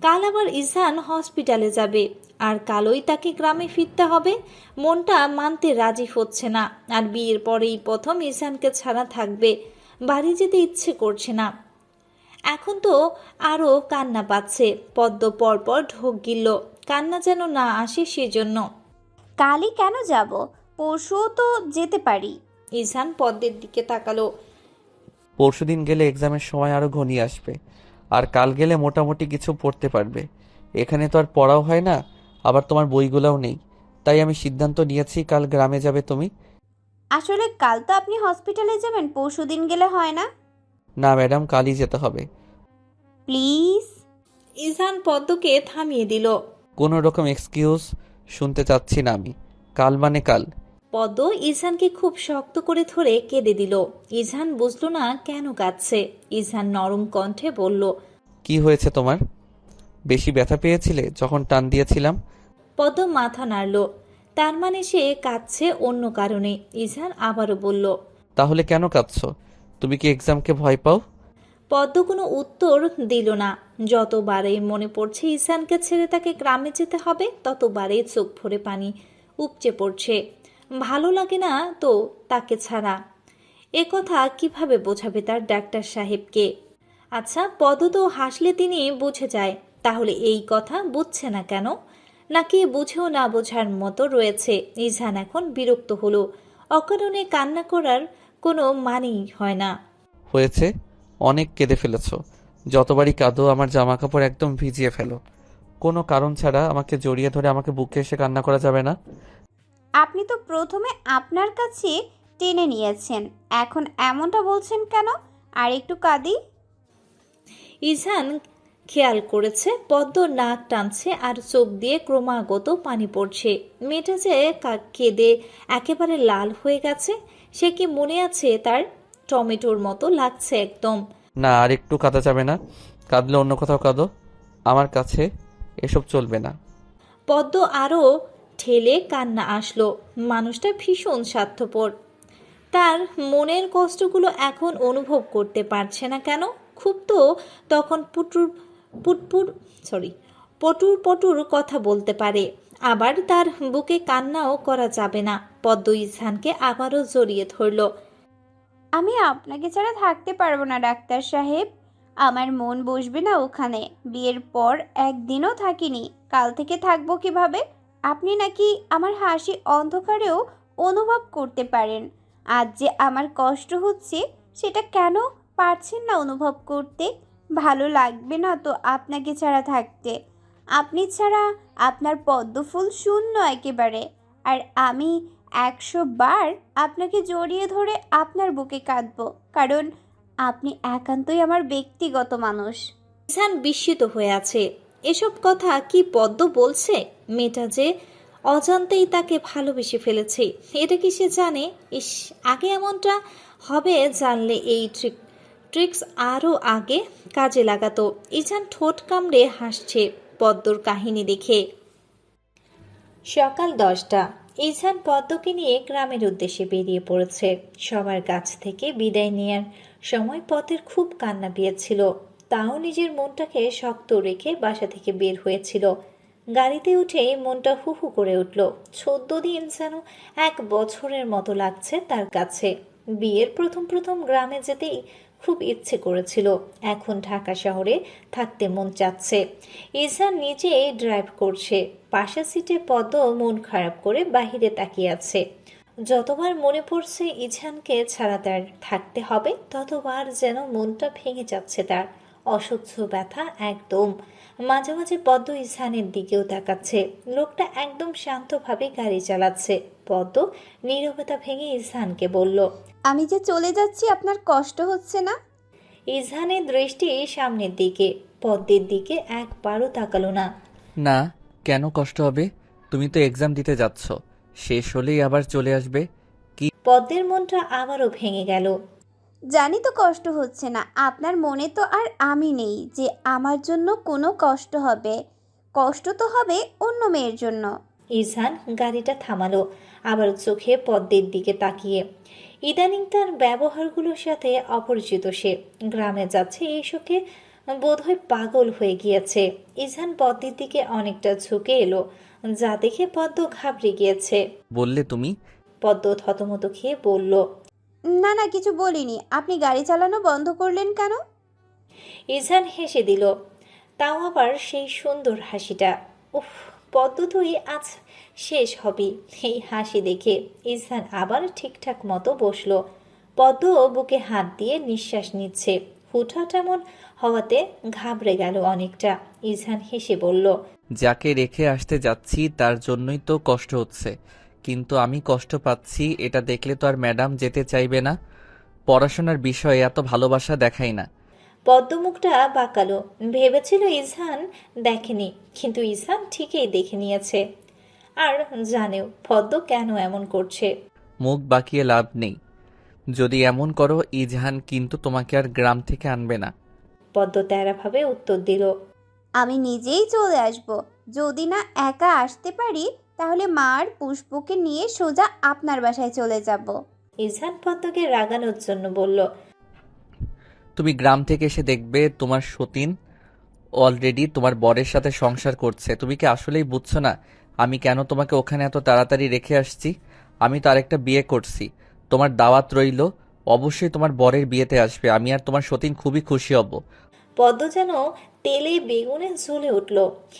কাল আবার ইরফান হসপিটালে যাবে, আর কালই তাকে গ্রামে ফিরতে হবে। মনটা মানতে রাজি হচ্ছে না। আর বিয়ের পরেই প্রথম ইরফানকে ছাড়া থাকবে। বাড়ি যেতে ইচ্ছে করছে না। এখন তো আরও কান্না পাচ্ছে। পদ্ম পরপর ঢোক গিলল, কান্না যেন না আসে সেজন্য। কালই কেন যাব? পরশুও তো যেতে পারি। ইরফান পদ্মের দিকে তাকালো। পরশুদিন গেলে এক্সামের সময় আরো ঘনিয়ে আসবে, আর কাল গেলে মোটামুটি কিছু পড়তে পারবে। এখানে তো আর পড়াও হয় না, আবার তোমার বইগুলোও নেই। তাই আমি সিদ্ধান্ত নিয়েছি কাল গ্রামে যাবে তুমি। আসলে কাল তো আপনি হসপিটালে যাবেন, পরশুদিন গেলে হয় না? না ম্যাডাম, কালই যেতে হবে। প্লিজ। ইরফান পদ্মকে থামিয়ে দিল। কোনো রকম এক্সকিউজ শুনতে চাচ্ছি না আমি। কাল মানে কাল। পদ্ম ইরফানকে খুব শক্ত করে ধরে কেঁদে দিল। ইরফান বুঝল না কেন কাঁদছে। ইরফান নরম কণ্ঠে বলল, কি হয়েছে তোমার? বেশি ব্যথা পেয়েছিলে যখন টান দিয়েছিলাম? পদ্ম মাথা নাড়ল। তার মানে সে কাঁদছে অন্য কারণে। ইরফান আবারও বলল, তাহলে কেন কাঁদছো? তুমি কি এক্সামকে ভয় পাও? পদ্ম কোনো উত্তর দিল না। যতবারই মনে পড়ছে ইরফানকে ছেড়ে তাকে গ্রামে যেতে হবে, ততবারই চোখ ভরে পানি উপচে পড়ছে। ভালো লাগে না তো তাকে ছাড়া। এ কথা কিভাবে বোঝাবে তার ডাক্তার সাহেবকে? আচ্ছা, পদ্ম তো হাসলে তিনি বুঝে যায়। তাহলে এই কথা বুঝছে না কেন? নাকি বুঝেও না বোঝার মতো রয়েছে? ইরফান এখন বিরক্ত হলো। অকারণে কান্না করার কোনো মানেই হয় না। হয়েছে, অনেক কেঁদে ফেলেছো। যতবারই কাঁদো আমার জামা কাপড় একদম ভিজিয়ে ফেলো। কোনো কারণ ছাড়া আমাকে জড়িয়ে ধরে আমাকে বুকে এসে কান্না করা যাবে না। আপনি তো প্রথমে আপনার কাছে টেনে নিয়েছেন, এখন এমনটা বলছেন কেন? আর একটু কাঁদি। ইরফান খেয়াল করেছে পদ্ম নাক টানছে আর চোখ দিয়ে ক্রমাগত পানি পড়ছে। মেয়েটা যে কেঁদে একেবারে লাল হয়ে গেছে। সে কি মনে আছে তার? টমেটোর মতো লাগছে একদম। না, আর একটু কাঁদা যাবে না। কাঁদলে অন্য কোথাও কাঁদো, আমার কাছে এসব চলবে না। পদ্ম আরও ঠেলে কান্না আসলো। মানুষটা ভীষণ স্বার্থপর। তার মনের কষ্টগুলো এখন অনুভব করতে পারছে না কেন? খুব তো তখন পুটপুর পটুর পটুর কথা বলতে পারে। আবার তার বুকে কান্নাও করা যাবে না। পদ্ম ইরফানকে আবারও জড়িয়ে ধরল। আমি আপনাকে ছাড়া থাকতে পারবো না ডাক্তার সাহেব। আমার মন বসবে না ওখানে। বিয়ের পর একদিনও থাকিনি, কাল থেকে থাকবো কিভাবে? আপনি নাকি আমার হাসি অন্ধকারেও অনুভব করতে পারেন। আজ যে আমার কষ্ট হচ্ছে, সেটা কেন পারছেন না অনুভব করতে? ভালো লাগবে না তো আপনাকে ছাড়া থাকতে? আপনি ছাড়া আপনার পদ্মফুল শূন্য একেবারে। আর আমি 100 বার আপনাকে জড়িয়ে ধরে আপনার বুকে কাঁদবো, কারণ আপনি একান্তই আমার ব্যক্তিগত মানুষ। ইরফান বিস্মিত হয়ে আছে। এসব কথা কি পদ্ম বলছে? মেয়েটা যে অজান্তেই তাকে ভালোবেসে ফেলেছে, এটা কি সে জানে? ইস, আগে এমনটা হবে জানলে এই ট্রিক্স আরও আগে কাজে লাগাতো। ইরফান ঠোঁট কামড়ে হাসছে পদ্মর কাহিনী দেখে। সকাল 10টা। ইরফান পদ্মকে নিয়ে গ্রামের উদ্দেশ্যে বেরিয়ে পড়েছে। সবার কাছ থেকে বিদায় নেওয়ার সময় পথের খুব কান্না পেয়েছিল। তাও নিজের মনটাকে শক্ত রেখে বাসা থেকে বের হয়েছিল। গাড়িতে উঠেই মনটা হু হু করে উঠল। 14 দিন যেন 1 বছরের মতো লাগছে তার কাছে। বিয়ের প্রথম প্রথম গ্রামে যেতেই খুব ইচ্ছে করেছিল। এখন ঢাকা শহরে থাকতে মন চাচ্ছে। ইরফান নিজেই ড্রাইভ করছে। পাশের সিটে পদ্ম মন খারাপ করে বাহিরে তাকিয়ে আছে। যতবার মনে পড়ছে ইছানকে ছাড়া তার থাকতে হবে, ততবার যেন মনটা ভেঙে যাচ্ছে তার। অসহ্য ব্যথা একদম। মাঝে মাঝে পদ্ম ইছানের দিকেও তাকাচ্ছে। লোকটা একদম শান্তভাবে গাড়ি চালাচ্ছে। পদ্ম নীরবতা ভেঙে ইছানকে বলল। আমি যে চলে যাচ্ছি আপনার কষ্ট হচ্ছে না? ইছানের দৃষ্টি সামনের দিকে, পদ্মের দিকে একবারও তাকালো না। না, কেন কষ্ট হবে? তুমি তো এক্সাম দিতে যাচ্ছ, শেষ হলেই আবার চলে আসবে। পদ্মের মনটা আবারও ভেঙে গেল। জানি তো কষ্ট হচ্ছে না, আপনার মনে তো আর আমি নেই যে আমার জন্য কোনো কষ্ট হবে। কষ্ট তো হবে অন্য মেয়ের জন্য। ইছান গাড়িটা থামালো, আবার চোখে পদ্মের দিকে তাকিয়ে। ইদানিং তার ব্যবহারগুলোর সাথে অপরিচিত সে। গ্রামে যাচ্ছে এই শোকে বোধহয় পাগল হয়ে গিয়েছে। ইছান পদ্মের দিকে অনেকটা ঝুঁকে এলো, যা দেখে পদ্ম ঘাবড়ে গিয়েছে। বললে তুমি? পদ্ম থতমত খেয়ে বলল। না না, কিছু বলিনি। আপনি গাড়ি চালানো বন্ধ করলেন কেন? ইছান হেসে দিল, তাও আবার সেই সুন্দর হাসিটা। উফ, পদ্ম তুই আজ শেষ হবি। এই হাসি দেখে ইছান আবার ঠিকঠাক মতো বসলো। পদ্ম বুকে হাত দিয়ে নিঃশ্বাস নিচ্ছে। হুটহাট এমন হওয়াতে ঘাবড়ে গেল অনেকটা। ইছান হেসে বলল। যাকে রেখে আসতে যাচ্ছি তার জন্যই তো কষ্ট হচ্ছে, কিন্তু আমি কষ্ট পাচ্ছি এটা দেখলে তো আর ম্যাডাম যেতে চাইবে না। পড়াশোনার বিষয়ে এত ভালোবাসা দেখাই না। পদ্ম মুখটা বাঁকালো। ভেবেছিল ইছান দেখেনি, কিন্তু ইছান ঠিকই দেখে নিয়েছে। আর জানেও পদ্ম কেন এমন করছে। মুখ বাঁকিয়ে লাভ নেই। যদি এমন করো ইজহান কিন্তু তোমাকে আর গ্রাম থেকে আনবে না। পদ্ম তেরাভাবে উত্তর দিল। আমি নিজেই চলে আসব। যদি না একা আসতে পারি তাহলে মা আর পুষ্পকে নিয়ে সোজা আপনার বাসায় চলে যাব। ইজহান পদ্মকে রাগানোর জন্য বলল। তুমি গ্রাম থেকে এসে দেখবে তোমার সতীন অলরেডি তোমার বরের সাথে সংসার করছে। তুমি কি আসলেই বুঝছো না আমি কেন তোমাকে ওখানে এত তাড়াতাড়ি রেখে আসছি? আমি তো আরেকটা বিয়ে করছি। তোমার দাওয়াত রইল, অবশ্যই তোমার বরের বিয়েতে আসবে। আমি আর তোমার সতীন খুবই খুশি হব। পদ্ম যেন তেলে বেগুনে জ্বলে উঠল।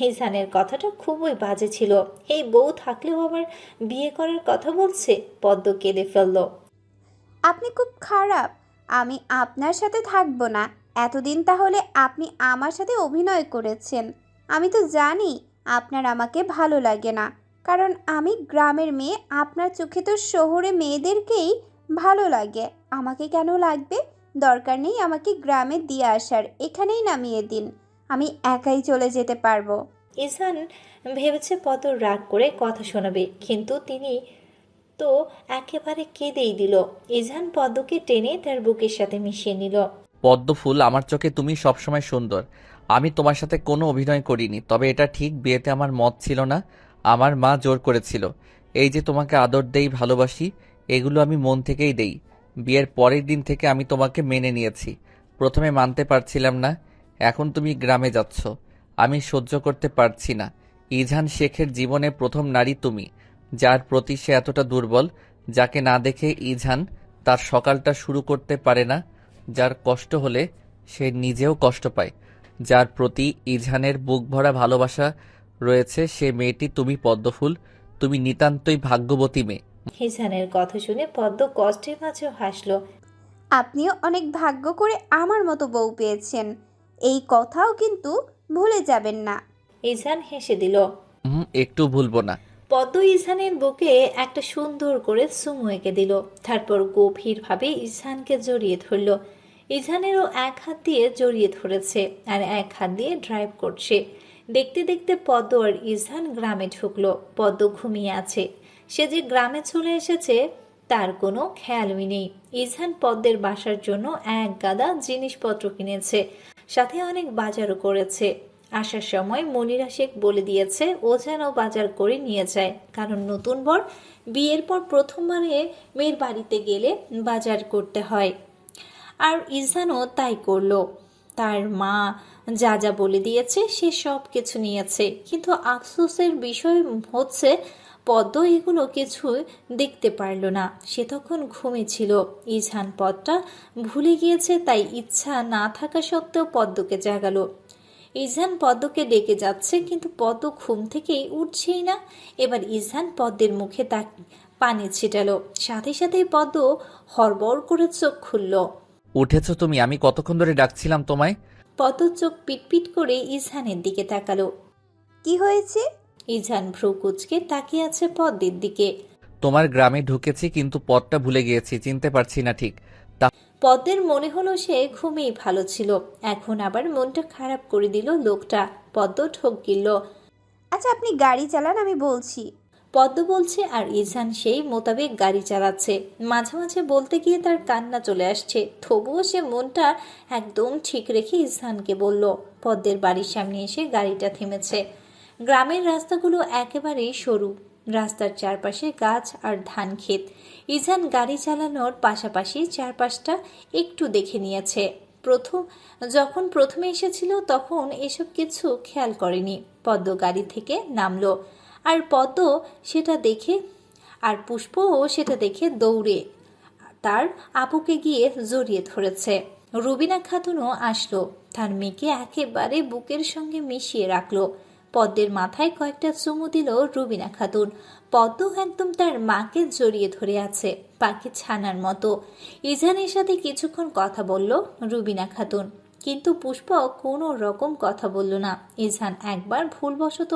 ইজহানের কথাটা খুবই বাজে ছিল। এই বউ থাকলেও আবার বিয়ে করার কথা বলছে। পদ্ম কেঁদে ফেলল। আপনি খুব খারাপ। আমি আপনার সাথে থাকবো না। এতদিন তাহলে আপনি আমার সাথে অভিনয় করেছেন। আমি তো জানি আপনার আমাকে ভালো লাগে না, কারণ আমি গ্রামের মেয়ে। আপনার চোখে তো শহরে মেয়েদেরকেই ভালো লাগে। আমাকে কেন লাগবে? দরকার নেই আমাকে গ্রামে দিয়ে আসার। এখানেই নামিয়ে দিন, আমি একাই চলে যেতে পারবো। ইজহান ভেবেছে পদ্ম রাগ করে কথা শোনাবে, কিন্তু তিনি তো একেবারে কেঁদেই দিল। ইজহান পদ্মকে টেনে তার বুকের সাথে মিশিয়ে নিল। পদ্মফুল, আমার চোখে তুমি সবসময় সুন্দর। আমি তোমার সাথে কোনো অভিনয় করিনি, তবে এটা ঠিক বিয়েতে আমার মত ছিল না, আমার মা জোর করেছিল। এই যে তোমাকে আদর দেই, ভালোবাসি, এগুলো আমি মন থেকেই দেই। বিয়ের পরের দিন থেকে আমি তোমাকে মেনে নিয়েছি। প্রথমে মানতে পারছিলাম না, এখন তুমি গ্রামে যাচ্ছ, আমি সহ্য করতে পারছি না। ইজহান শেখের জীবনে প্রথম নারী তুমি, যার প্রতি সে এতটা দুর্বল, যাকে না দেখে ইজহান তার সকালটা শুরু করতে পারে না, যার কষ্ট হলে সে নিজেও কষ্ট পায়, যার প্রতি ইজহানের বুক ভরা ভালোবাসা রয়েছে, সে মেয়েটি তুমি পদ্মফুল। তুমি নিতান্তই ভাগ্যবতী মেয়ে। ইজহানের কথা শুনে পদ্ম কষ্টের মাঝেও হাসল। আপনিও অনেক ভাগ্য করে আমার মতো বউ পেয়েছেন, এই কথাও কিন্তু ভুলে যাবেন না। ইজহান হেসে দিল। একটু ভুলবো না। পদ্ম ইজহানের বুকে একটা সুন্দর করে চুমু এঁকে দিল। তারপর গভীরভাবে ইজহানকে জড়িয়ে ধরল। ইজহানেরও এক হাত দিয়ে জড়িয়ে ধরেছে, আর এক হাত দিয়ে ড্রাইভ করছে। দেখতে দেখতে পদ্ম আর ইজহান গ্রামে ঢুকলো। পদ্ম ঘুমিয়ে আছে। সে যে গ্রামে চলে এসেছে তার কোনো খেয়ালই নেই। ইজহান পদ্মের বাসার জন্য এক গাদা জিনিসপত্র কিনেছে, সাথে অনেক বাজারও করেছে। আসার সময় মনিরা শেখ বলে দিয়েছে ও যেন বাজার করে নিয়ে যায়, কারণ নতুন বর বিয়ের পর প্রথমবারে মেয়ের বাড়িতে গেলে বাজার করতে হয়। আর ইজহানও তাই করলো। তার মা যা যা বলে দিয়েছে সে সব কিছু নিয়েছে, কিন্তু আফসোসের বিষয় হচ্ছে পদ্ম এগুলো কিছু দেখতে পারল না। সে তখন ঘুমিয়েছিল। ইজহান পদটা ভুলে গিয়েছে, তাই ইচ্ছা না থাকা সত্ত্বেও পদ্মকে জাগালো। ইজহান পদ্মকে ডেকে যাচ্ছে, কিন্তু পদ্ম ঘুম থেকেই উঠছেই না। এবার ইজহান পদ্মের মুখে পানি ছিটালো। সাথে সাথেই পদ্ম হড়বড় করে চোখ খুলল। উঠেছো তুমি? আমি কতক্ষণ ধরে ডাকছিলাম তোমায়। পদ্ম চোখ পিটপিট করে ইজহানের দিকে তাকালো। কি হয়েছে? ইজহান ভ্রু কুঁচকে তাকিয়ে আছে পদ্মের দিকে। তোমার গ্রামে ঢুকেছি, কিন্তু পথটা ভুলে গিয়েছি, চিনতে পারছি না ঠিক। পদ্মের মনে হলো সে ঘুমেই ভালো ছিল, এখন আবার মনটা খারাপ করে দিল লোকটা। পদ্ম ঠোক গিলল। আচ্ছা আপনি গাড়ি চালান, আমি বলছি। পদ্ম বলছে আর ইজহান সেই মোতাবেক গাড়ি চালাচ্ছে। মাঝে মাঝে বলতে গিয়ে তার কান্না চলে আসছে, তবুও সে মনটা একদম ঠিক রেখে ইজহানকে বলল। পদ্মের বাড়ির সামনে এসে গাড়িটা থেমেছে। গ্রামের রাস্তাগুলো একেবারেই সরু, রাস্তার চারপাশে গাছ আর ধান ক্ষেত। ইজহান গাড়ি চালানোর পাশাপাশি চারপাশটা একটু দেখে নিয়েছে। যখন প্রথমে এসেছিল তখন এসব কিছু খেয়াল করেনি। পদ্ম গাড়ি থেকে নামলো, আর পদ্ম সেটা দেখে আর পুষ্পও সেটা দেখে দৌড়ে তার আপুকে গিয়ে জড়িয়ে ধরেছে। রুবিনা খাতুনও আসলো, তার মেয়েকে একেবারে বুকের সঙ্গে মিশিয়ে রাখলো। পদ্মের মাথায় কয়েকটা চুমু দিল রুবিনা খাতুন। পদ্ম একদম তার মাকে জড়িয়ে ধরে আছে, পাখি ছানার মতো। ইজহানের সাথে কিছুক্ষণ কথা বলল রুবিনা খাতুন, কিন্তু পুষ্প কোনো রকম কথা বলল না। ইজহান একবার ভুলবশত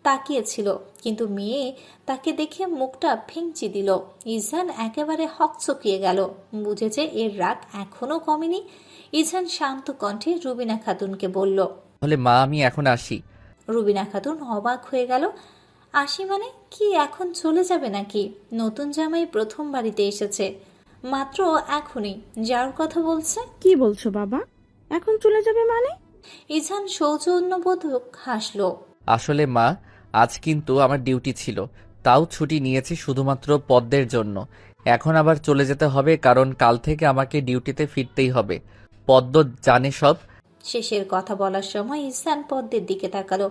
তাকিয়েছিল, কিন্তু মেয়ে তাকে দেখে মুখটা ভেঙচি দিল। ইজহান একেবারে হকচকিয়ে গেল, বুঝেছে এর রাগ এখনো কমেনি। ইজহান শান্ত কণ্ঠে রুবিনা খাতুনকে বলল, তাহলে মা আমি এখন আসি। রুবিনা খাতুন অবাক হয়ে গেল। আসি মানে কি, এখন চলে যাবে নাকি? নতুন জামাই প্রথম বাড়িতে এসেছে, মাত্র এখনই যাওয়ার কথা বলছে। কি বলছো বাবা? এখন চলে যাবে মানে? ইজহান সৌজন্যবোধক হাসলো। আসলে মা, আজ কিন্তু আমার ডিউটি ছিল, তাও ছুটি নিয়েছি শুধুমাত্র পদ্মের জন্য। এখন আবার চলে যেতে হবে, কারণ কাল থেকে আমাকে ডিউটিতে ফিরতেই হবে। পদ্ম জানে সব। শেষের কথা বলার সময় ইজহান পদ্মের দিকে তাকালো।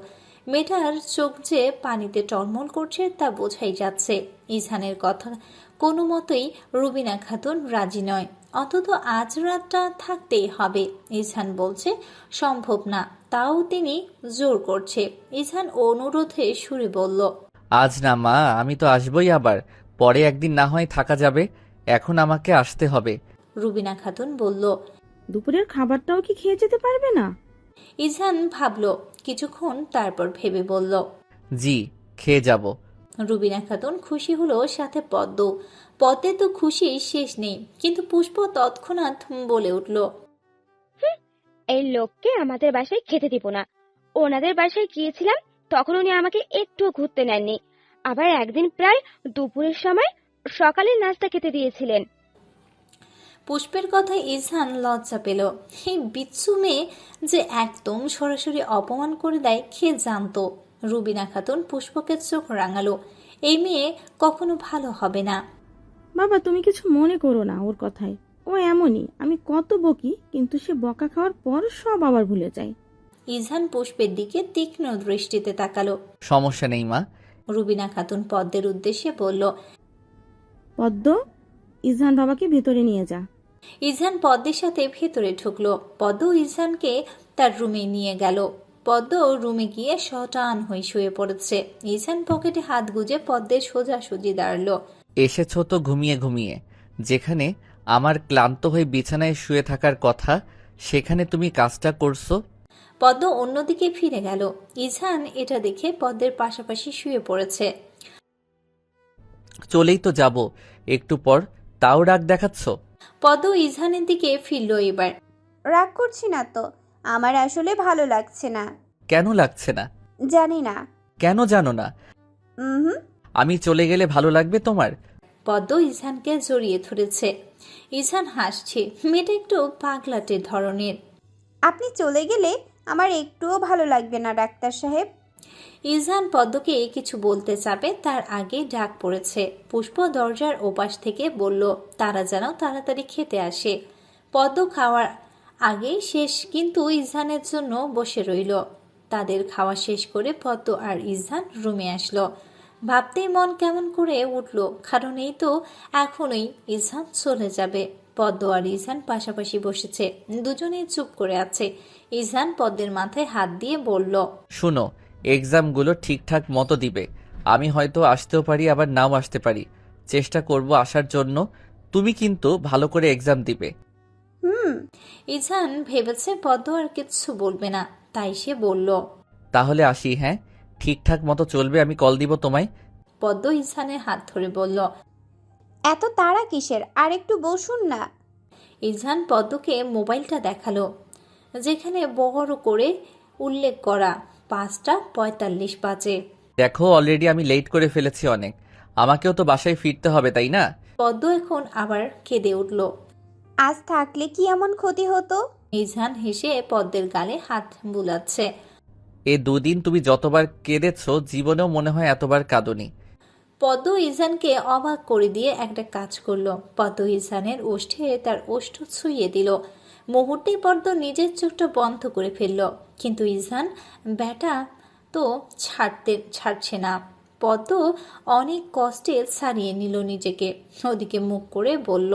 মেয়েটার চোখ যে পানিতে টলমল করছে তা বোঝাই যাচ্ছে। ইজহানের কথা কোনো মতেই রুবিনা খাতুন রাজি নয়, অন্তত আজ রাতটা থাকতেই হবে। ইজহান বলছে সম্ভব না, তাও তিনি জোর করছে। ইজহান অনুরোধে সুরে বলল, আজ না মা, আমি তো আসবই আবার, পরে একদিন না হয় থাকা যাবে, এখন আমাকে আসতে হবে। রুবিনা খাতুন বলল। দুপুরের খাবারটাও কি খেয়ে যেতে পারবে না? ইজহান ভাবল কিছুক্ষণ, তারপর ভেবে বলল, জি, খেয়ে যাব। রুবিনা খাতুন খুশি হলো, সাথে পদ্ম। পদ্মে তো খুশি শেষ নেই, কিন্তু পুষ্প তৎক্ষণাৎ বলে উঠল, এই লোককে আমাদের বাসায় খেতে দিব না। ওনাদের বাসায় গিয়েছিলাম, তখন উনি আমাকে একটুও ঘুরতে নেননি। আবার একদিন প্রায় দুপুরের সময় সকালের নাস্তা খেতে দিয়েছিলেন। পুষ্পের কথায় ইজহান লজ্জা পেল। এই বিচ্ছু মেয়ে যে একদম সরাসরি অপমান করে দেয় খেয়ে জানতো। রুবিনা খাতুন পুষ্পকে চোখ রাঙালো, এই মেয়ে কখনো ভালো হবে না। বাবা তুমি কিছু মনে করো না ওর কথায়, ও এমনই। আমি কত বকি, কিন্তু সে বকা খাওয়ার পর সব আবার ভুলে যায়। ইজহান পুষ্পের দিকে তীক্ষ্ণ দৃষ্টিতে তাকালো। সমস্যা নেই মা। রুবিনা খাতুন পদ্মের উদ্দেশ্যে বলল, পদ্ম, ইজহান বাবাকে ভেতরে নিয়ে যা। ইজহান পদ্মের সাথে ভেতরে ঢুকলো। পদ্ম ইজহানকে তার রুমে নিয়ে গেল। পদ্ম রুমে গিয়ে শটান হয়ে শুয়ে পড়েছে। ইজহান পকেটে হাত গুজে পদ্মের সোজাসুজি দাঁড়ালো। এসেছো তো ঘুমিয়ে ঘুমিয়ে, যেখানে আমার ক্লান্ত হয়ে বিছানায় শুয়ে থাকার কথা, সেখানে তুমি কাজটা করছো। পদ্ম অন্যদিকে ফিরে গেল। ইজহান এটা দেখে পদ্মের পাশাপাশি শুয়ে পড়েছে। চলেই তো যাব একটু পর, তাও রাগ দেখাচ্ছ। পদ্ম ইজহানের দিকে ফিরল এবার। রাগ করছি না তো, আমার আসলে ভালো লাগছে না। কেন লাগছে না? জানি না। কেন জানো না? হুম। আমি চলে গেলে ভালো লাগবে তোমার? পদ্ম ইজহানকে জড়িয়ে ধরেছে। ইজহান হাসছে, মেয়েটা একটু পাগলাটে ধরনের। আপনি চলে গেলে আমার একটুও ভালো লাগবে না ডাক্তার সাহেব। ইজহান পদ্মকে কিছু বলতে চাপে, তার আগে ডাক পড়েছে। পুষ্প দরজার ওপাশ থেকে বলল তারা যেন তাড়াতাড়ি খেতে আসে। পদ্ম খাওয়ার আগেই শেষ, কিন্তু ইজহানের জন্য বসে রইল। তাদের খাওয়া শেষ করে পদ্ম আর ইজহান রুমে আসলো। ভাবতেই মন কেমন করে উঠল, কারণ এই তো এখনই ইজহান চলে যাবে। পদ্ম আর ইজহান পাশাপাশি বসেছে, দুজনেই চুপ করে আছে। ইজহান পদ্মের মাথায় হাত দিয়ে বলল, শুনো, এক্সামগুলো ঠিকঠাক মতো দিবে। আমি হয়তো আসতেও পারি, আবার নাও আসতে পারি। চেষ্টা করব আসার জন্য। তুমি কিন্তু ভালো করে এক্সাম দিবে। হুম। ইজান ভেবেছে পদ্ম আর কিচ্ছু বলবে না, তাই সে বলল। তাহলে আসি, হ্যাঁ? ঠিকঠাক মতো চলবে, আমি কল দিব তোমায়। পদ্ম ইজানের হাত ধরে বলল। এত তাড়া কিসের, আর একটু বসুন না। ইজান পদ্মকে মোবাইলটা দেখালো, যেখানে বড় করে উল্লেখ করা 5:45 বাজে। দেখো, অলরেডি আমি লেট করে ফেলেছি অনেক। আমাকেও তো বাসায় ফিরতে হবে, তাই না? পদ্ম এখন আবার কেঁদে উঠল। আজ থাকলে কি এমন ক্ষতি হতো? ইজান হেসে পদ্মের গালে হাত বুলাচ্ছে। এ দুদিন তুমি যতবার কেঁদেছো জীবনেও মনে হয় এতবার কাঁদনি। পদ্ম ইজানকে অবাক করে দিয়ে একটা কাজ করলো। পদ্ম ইজানের ওষ্ঠে তার ওষ্ঠ ছুঁয়ে দিল। মুহূর্তেই পদ্ম নিজের চোখটা বন্ধ করে ফেলল, কিন্তু ইজান ব্যাটা তো ছাড়ছে না। পদ্ম অনেক কষ্টে ছাড়িয়ে নিল নিজেকে, ওদিকে মুখ করে বলল।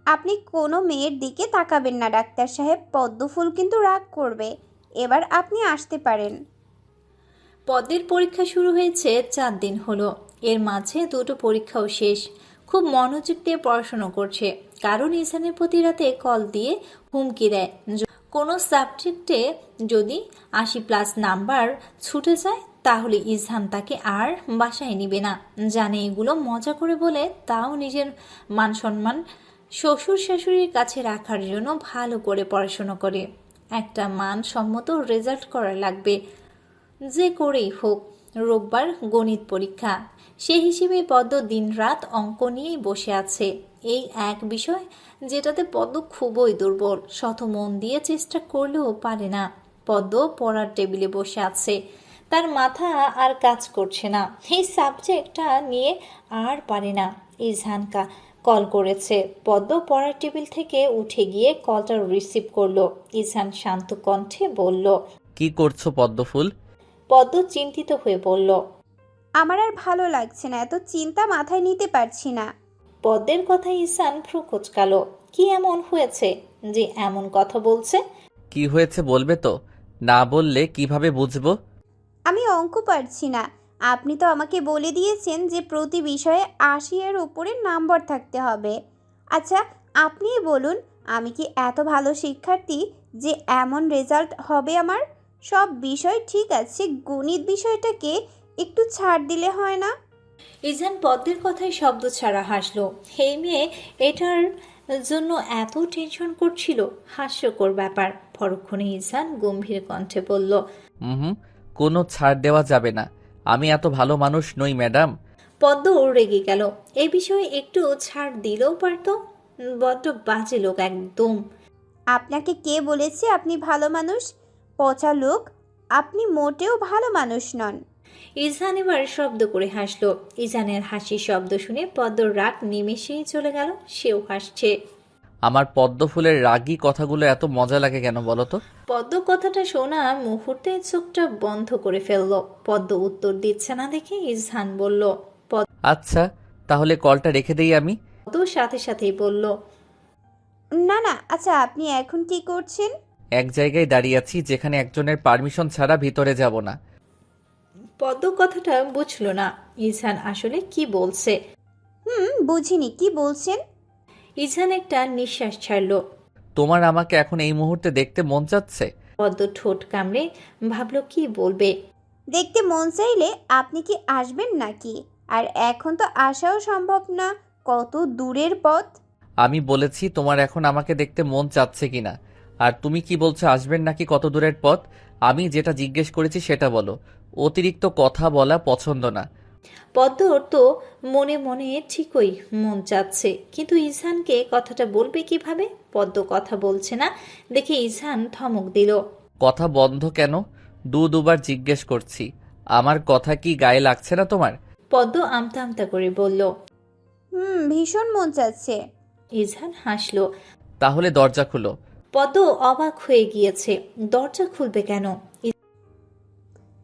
আপনি কোনো মেয়ের দিকে তাকাবেন না ডাক্তার সাহেব, পদ্মফুল কিন্তু রাগ করবে। এবার আপনি আসতে পারেন। পদ্মের পরীক্ষা শুরু হয়েছে 4 দিন হলো। এর মাঝে 2টো পরীক্ষাও শেষ। খুব মনোযোগ দিয়ে পড়াশোনা করছে, কারণ ইসানের প্রতি রাতে কল দিয়ে হুমকি দেয়, কোনো সাবজেক্টে যদি 80+ নাম্বার ছুটে যায় তাহলে ইসহান তাকে আর বাসায় নিবে না। জানে এগুলো মজা করে বলে, তাও নিজের মান সম্মান শ্বশুর শাশুড়ির কাছে রাখার জন্য ভালো করে পড়াশোনা করে। একটা মানসম্মত রেজাল্ট করা লাগবে, যে করেই হোক। রোববার গণিত পরীক্ষা, সে হিসেবে পদ্ম দিনরাত অঙ্ক নিয়েই বসে আছে। এই এক বিষয় যেটাতে পদ্ম খুবই দুর্বল, শত মন দিয়ে চেষ্টা করলেও পারে না। পদ্ম পড়ার টেবিলে বসে আছে, তার মাথা আর কাজ করছে না। এই সাবজেক্টটা নিয়ে আর পারে না। ইজহান কল করেছে। পদ্ম পড়ার টেবিল থেকে উঠে গিয়ে কলটা রিসিভ করলো। ইজহান শান্ত কণ্ঠে বলল। কি করছো পদ্মফুল? পদ্ম চিন্তিত হয়ে বলল। আমার আর ভালো লাগছে না, এত চিন্তা মাথায় নিতে পারছি না। পদ্মের কথা ইসান ভ্রু কুঁচকালো। কি এমন হয়েছে যে এমন কথা বলছে? কি হয়েছে বলবে তো? না বললে কিভাবে বুঝবো? আমি অঙ্ক পারছি না। আপনি তো আমাকে বলে দিয়েছেন যে প্রতি বিষয়ে 80-এর উপরে নাম্বার থাকতে হবে। আচ্ছা, আপনিই বলুন, আমি কি এত ভালো শিক্ষার্থী যে এমন রেজাল্ট হবে আমার? সব বিষয় ঠিক আছে, গণিত বিষয়টাকে একটু ছাড় দিলে হয় না? ইজান পদ্মের কথায় শব্দ ছাড়া হাসলো। এই মেয়ে এটার জন্য এত টেনশন করছিল, হাস্যকর ব্যাপার। পরক্ষণে ইজান গম্ভীর কণ্ঠে বলল। হুম, কোনো ছাড় দেওয়া যাবে না। আমি এত ভালো মানুষ নই ম্যাডাম। পদ্ম রেগে গেল। এই বিষয়ে একটু ছাড় দিলেও পারতো। বড্ড বাজে লোক একদম। আপনাকে কে বলেছে আপনি ভালো মানুষ? পচা লোক, আপনি মোটেও ভালো মানুষ নন। ইজহান এবার শব্দ করে হাসলো। ইজানের হাসির শব্দ শুনে পদ্মর রাগ নিমেষেই চলে গেল, সেও হাসছে। আমার পদ্মফুলের রাগী কথাগুলো এত মজা লাগে কেন বলো তো? পদ্ম কথাটা শোনা মুহূর্তে চোখটা বন্ধ করে ফেললো। পদ্ম উত্তর দিচ্ছে না দেখে ইজহান বলল। আচ্ছা, তাহলে কলটা রেখে দেই আমি। পদ্ম সাথে সাথেই বলল। না না, আচ্ছা আপনি এখন কি করছেন? এক জায়গায় দাঁড়িয়ে আছি, যেখানে একজনের পারমিশন ছাড়া ভিতরে যাব না। পদ্ম কথাটা বুঝলো না ইজহান আসলে কি বলছে। বুঝিনি, কি বলছেন? ইজহান একটা নিঃশ্বাস ছাড়লো। তোমার আমাকে এখন এই মুহূর্তে দেখতে মন চাচ্ছে? পদ্ম ঠোঁট কামড়ে ভাবলো কি বলবে। দেখতে মন চাইলে আপনি কি আসবেন নাকি? আর এখন তো আসাও সম্ভব না, কত দূরের পথ। আমি বলেছি তোমার এখন আমাকে দেখতে মন চাচ্ছে কিনা, আর তুমি কি বলছো আসবেন নাকি কত দূরের পথ? আমি যেটা জিজ্ঞেস করেছি সেটা বলো। অতিরিক্ত কথা বলা পছন্দ না। পদ্মর তো মনে মনে ঠিকই মন চাচ্ছে, কিন্তু ইজহানকে কথাটা বলবে কিভাবে? পদ্ম কথা বলছে না দেখে ইজহান ধমক দিল। কথা বন্ধ কেন? দুবার জিজ্ঞেস করছি। আমার কথা কি গায়ে লাগছে না তোমার? পদ্ম আমতা আমতা করে বলল। ভীষণ মন চাচ্ছে। ইজহান হাসলো। তাহলে দরজা খুলো। পদ্ম অবাক হয়ে গিয়েছে, দরজা খুলবে কেন?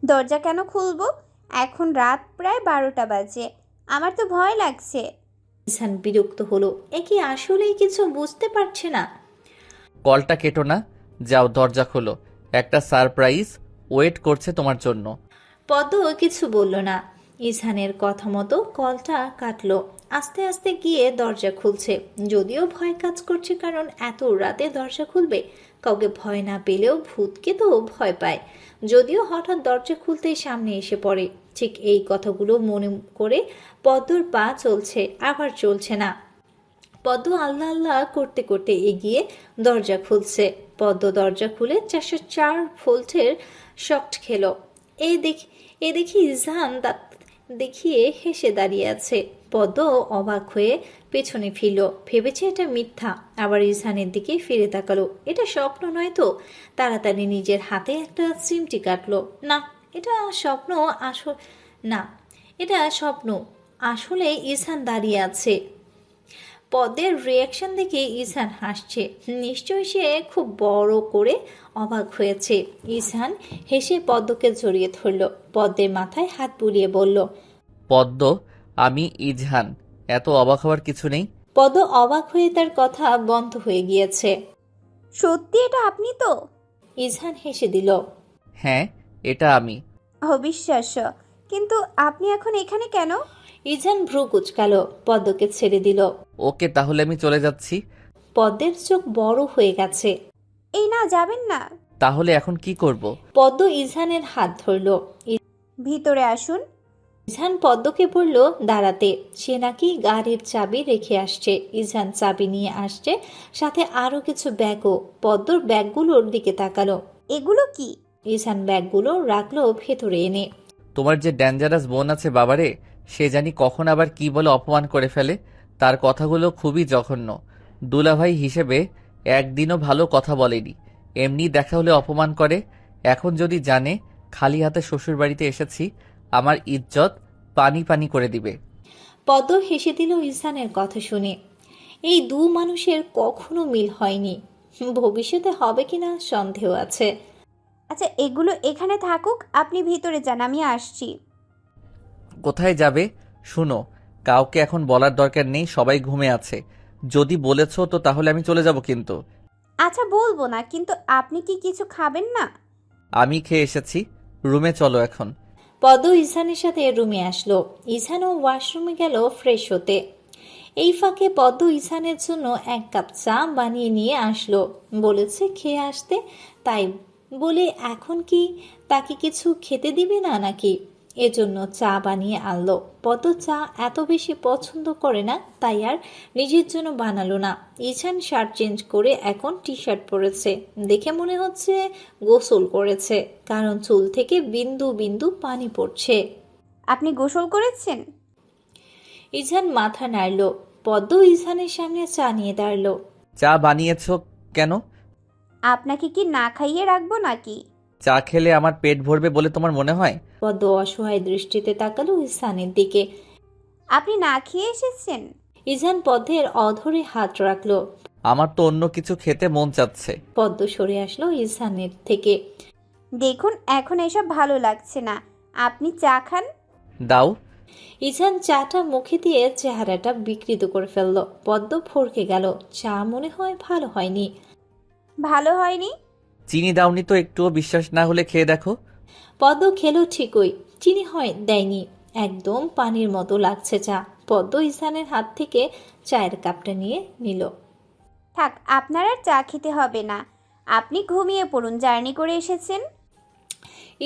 দরজা কেন খুলবো? এখন রাত প্রায় 12টা বাজে, আমার তো ভয় লাগছে। ইজহান বিরক্ত হলো, এ কি আসলেই কিছু বুঝতে পারছে না। কলটা কেটো না, যাও দরজা খোলো। একটা সারপ্রাইজ ওয়েট করছে তোমার জন্য। পদ্ম কিছু বলল না। ইসহানের কথা মতো কলটা কাটলো। আস্তে আস্তে গিয়ে দরজা খুলছে। যদিও ভয় কাজ করছে, কারণ এত রাতে দরজা খুলবে। কাউকে ভয় না পেলেও ভূতকে তো ভয় পায়। যদিও হঠাৎ দরজা খুলতেই সামনে এসে পড়ে। ঠিক এই কথাগুলো মনে করে পদ্মর পা চলছে, আবার চলছে না। পদ্ম আল্লাহ আল্লাহ করতে করতে এগিয়ে দরজা খুলছে। পদ্ম দরজা খুলে 404 ভোল্টের শক খেলো। এ দেখি ইসহান দাঁত দেখিয়ে হেসে দাঁড়িয়ে আছে। পদ্ম অবাক হয়ে পেছনে ফিরল, ভেবেছে এটা মিথ্যা। আবার ইসহানের দিকে ফিরে তাকালো। এটা স্বপ্ন নয় তো? তাড়াতাড়ি নিজের হাতে একটা চিমটি কাটলো। না, এটা স্বপ্ন। না, এটা স্বপ্ন। আসলে ইসহান দাঁড়িয়ে আছে। পদ্মের রিয়াকশন দেখে ইসহান হাসছে। নিশ্চয়ই সে খুব বড় করে অবাক হয়েছে। ইসহান হেসে পদ্মকে জড়িয়ে ধরল। পদ্মের মাথায় হাত বুলিয়ে বলল, পদ্ম, আমি ইজহান। এত অবাক হওয়ার কিছু নেই। পদ্ম অবাক হয়ে তার কথা বন্ধ হয়ে গিয়েছে। সত্যি এটা আপনি তো? ইজহান হেসে দিল। হ্যাঁ, এটা আমি। অবিশ্বাস্য, কিন্তু আপনি এখন এখানে কেন? ইজহান ভ্রু কুচকালো, পদ্মকে ছেড়ে দিল। ওকে, তাহলে আমি চলে যাচ্ছি। পদ্মের চোখ বড় হয়ে গেছে। এই না, যাবেন না। তাহলে এখন কি করব? পদ্ম ইজহানের হাত ধরল। ভিতরে আসুন। ইজহান পদ্মকে বলল দাঁড়াতে। সে নাকি গাড়ির চাবি রেখে আসছে। ইজহান চাবি নিয়ে আসছে, সাথে আরো কিছু ব্যাগও। পদ্মর ব্যাগগুলোর দিকে তাকালো। এগুলো কি? ইজহান ব্যাগগুলো রাখলো ভেতরে এনে। তোমার যে ডেঞ্জারাস বোন আছে বাবারে, সে জানি কখন আবার কি বলে অপমান করে ফেলে। তার কথাগুলো খুবই জঘন্য। দুলাভাই হিসেবে একদিনও ভালো কথা বলেনি, এমনি দেখা হলে অপমান করে। এখন যদি জানে খালি হাতে শ্বশুর বাড়িতে এসেছি, আমার ইজ্জত পানি পানি করে দিবে। পদ্ম হেসে দিল ইজহানের কথা শুনে। এই দু মানুষের কখনো মিল হয়নি, ভবিষ্যতে হবে কিনা সন্দেহ আছে। আচ্ছা, এগুলো এখানে থাকুক, আপনি ভিতরে যান, আমি আসছি। কোথায় যাবে? শুনো, কাউকে এখন বলার দরকার নেই, সবাই ঘুমে আছে। যদি বলেছো তো তাহলে আমি চলে যাব। কিন্তু আচ্ছা, বলবো না, কিন্তু আপনি কি কিছু খাবেন না? আমি খেয়ে এসেছি, রুমে চলো এখন। পদ্ম ইজহানের সাথে রুমে আসলো। ইজহানও ওয়াশরুমে গেল ফ্রেশ হতে। এই ফাঁকে পদ্ম ইজহানের জন্য 1 কাপ চা বানিয়ে নিয়ে আসলো। বলেছে খেয়ে আসতে, তাই বলে এখন কি তাকে কিছু খেতে দিবে না নাকি? এজন্য চা বানিয়ে আনলো। পদ্ম চা এত বেশি পছন্দ করে না, তাই আর নিজের জন্য বানালো না। ইজহান শার্ট চেঞ্জ করে এখন টি শার্ট পরেছে। দেখে মনে হচ্ছে গোসল করেছে, কারণ চুল থেকে বিন্দু বিন্দু পানি পড়ছে। আপনি গোসল করেছেন? ইজহান মাথা নাড়ল। পদ্ম ইজহানের সামনে চা নিয়ে দাঁড়ালো। চা বানিয়েছো কেন? আপনাকে কি না খাইয়ে রাখবো নাকি? চা খেলে আমার পেট ভরবে বলে তোমার মনে হয়? পদ্ম অসহায় দৃষ্টিতে তাকালো ইজহানের দিকে। আপনি না খেয়ে এসেছেন? ইজহান পদ্মের অধরে হাত রাখলো। আমার তো অন্য কিছু খেতে মন চাচ্ছে। পদ্ম সরে আসলো ইজহানের থেকে। দেখুন, এখন এসব ভালো লাগছে না, আপনি চা খান। দাও। ইজহান চাটা মুখে দিয়ে চেহারাটা বিকৃত করে ফেললো। পদ্ম ফরকে গেল। চা মনে হয় ভালো হয়নি। ভালো হয়নি? চিনি দাওনি তো? একটুও বিশ্বাস না হলে খেয়ে দেখো। পদ্ম খেলো ঠিকই, চিনি দেয়নি। একদম পানির মতো লাগছে চা। পদ্ম ইজহানের হাত থেকে চায়ের কাপটা নিয়ে নিল। থাক, আপনার আর চা খেতে হবে না, আপনি ঘুমিয়ে পড়ুন, জার্নি করে এসেছেন।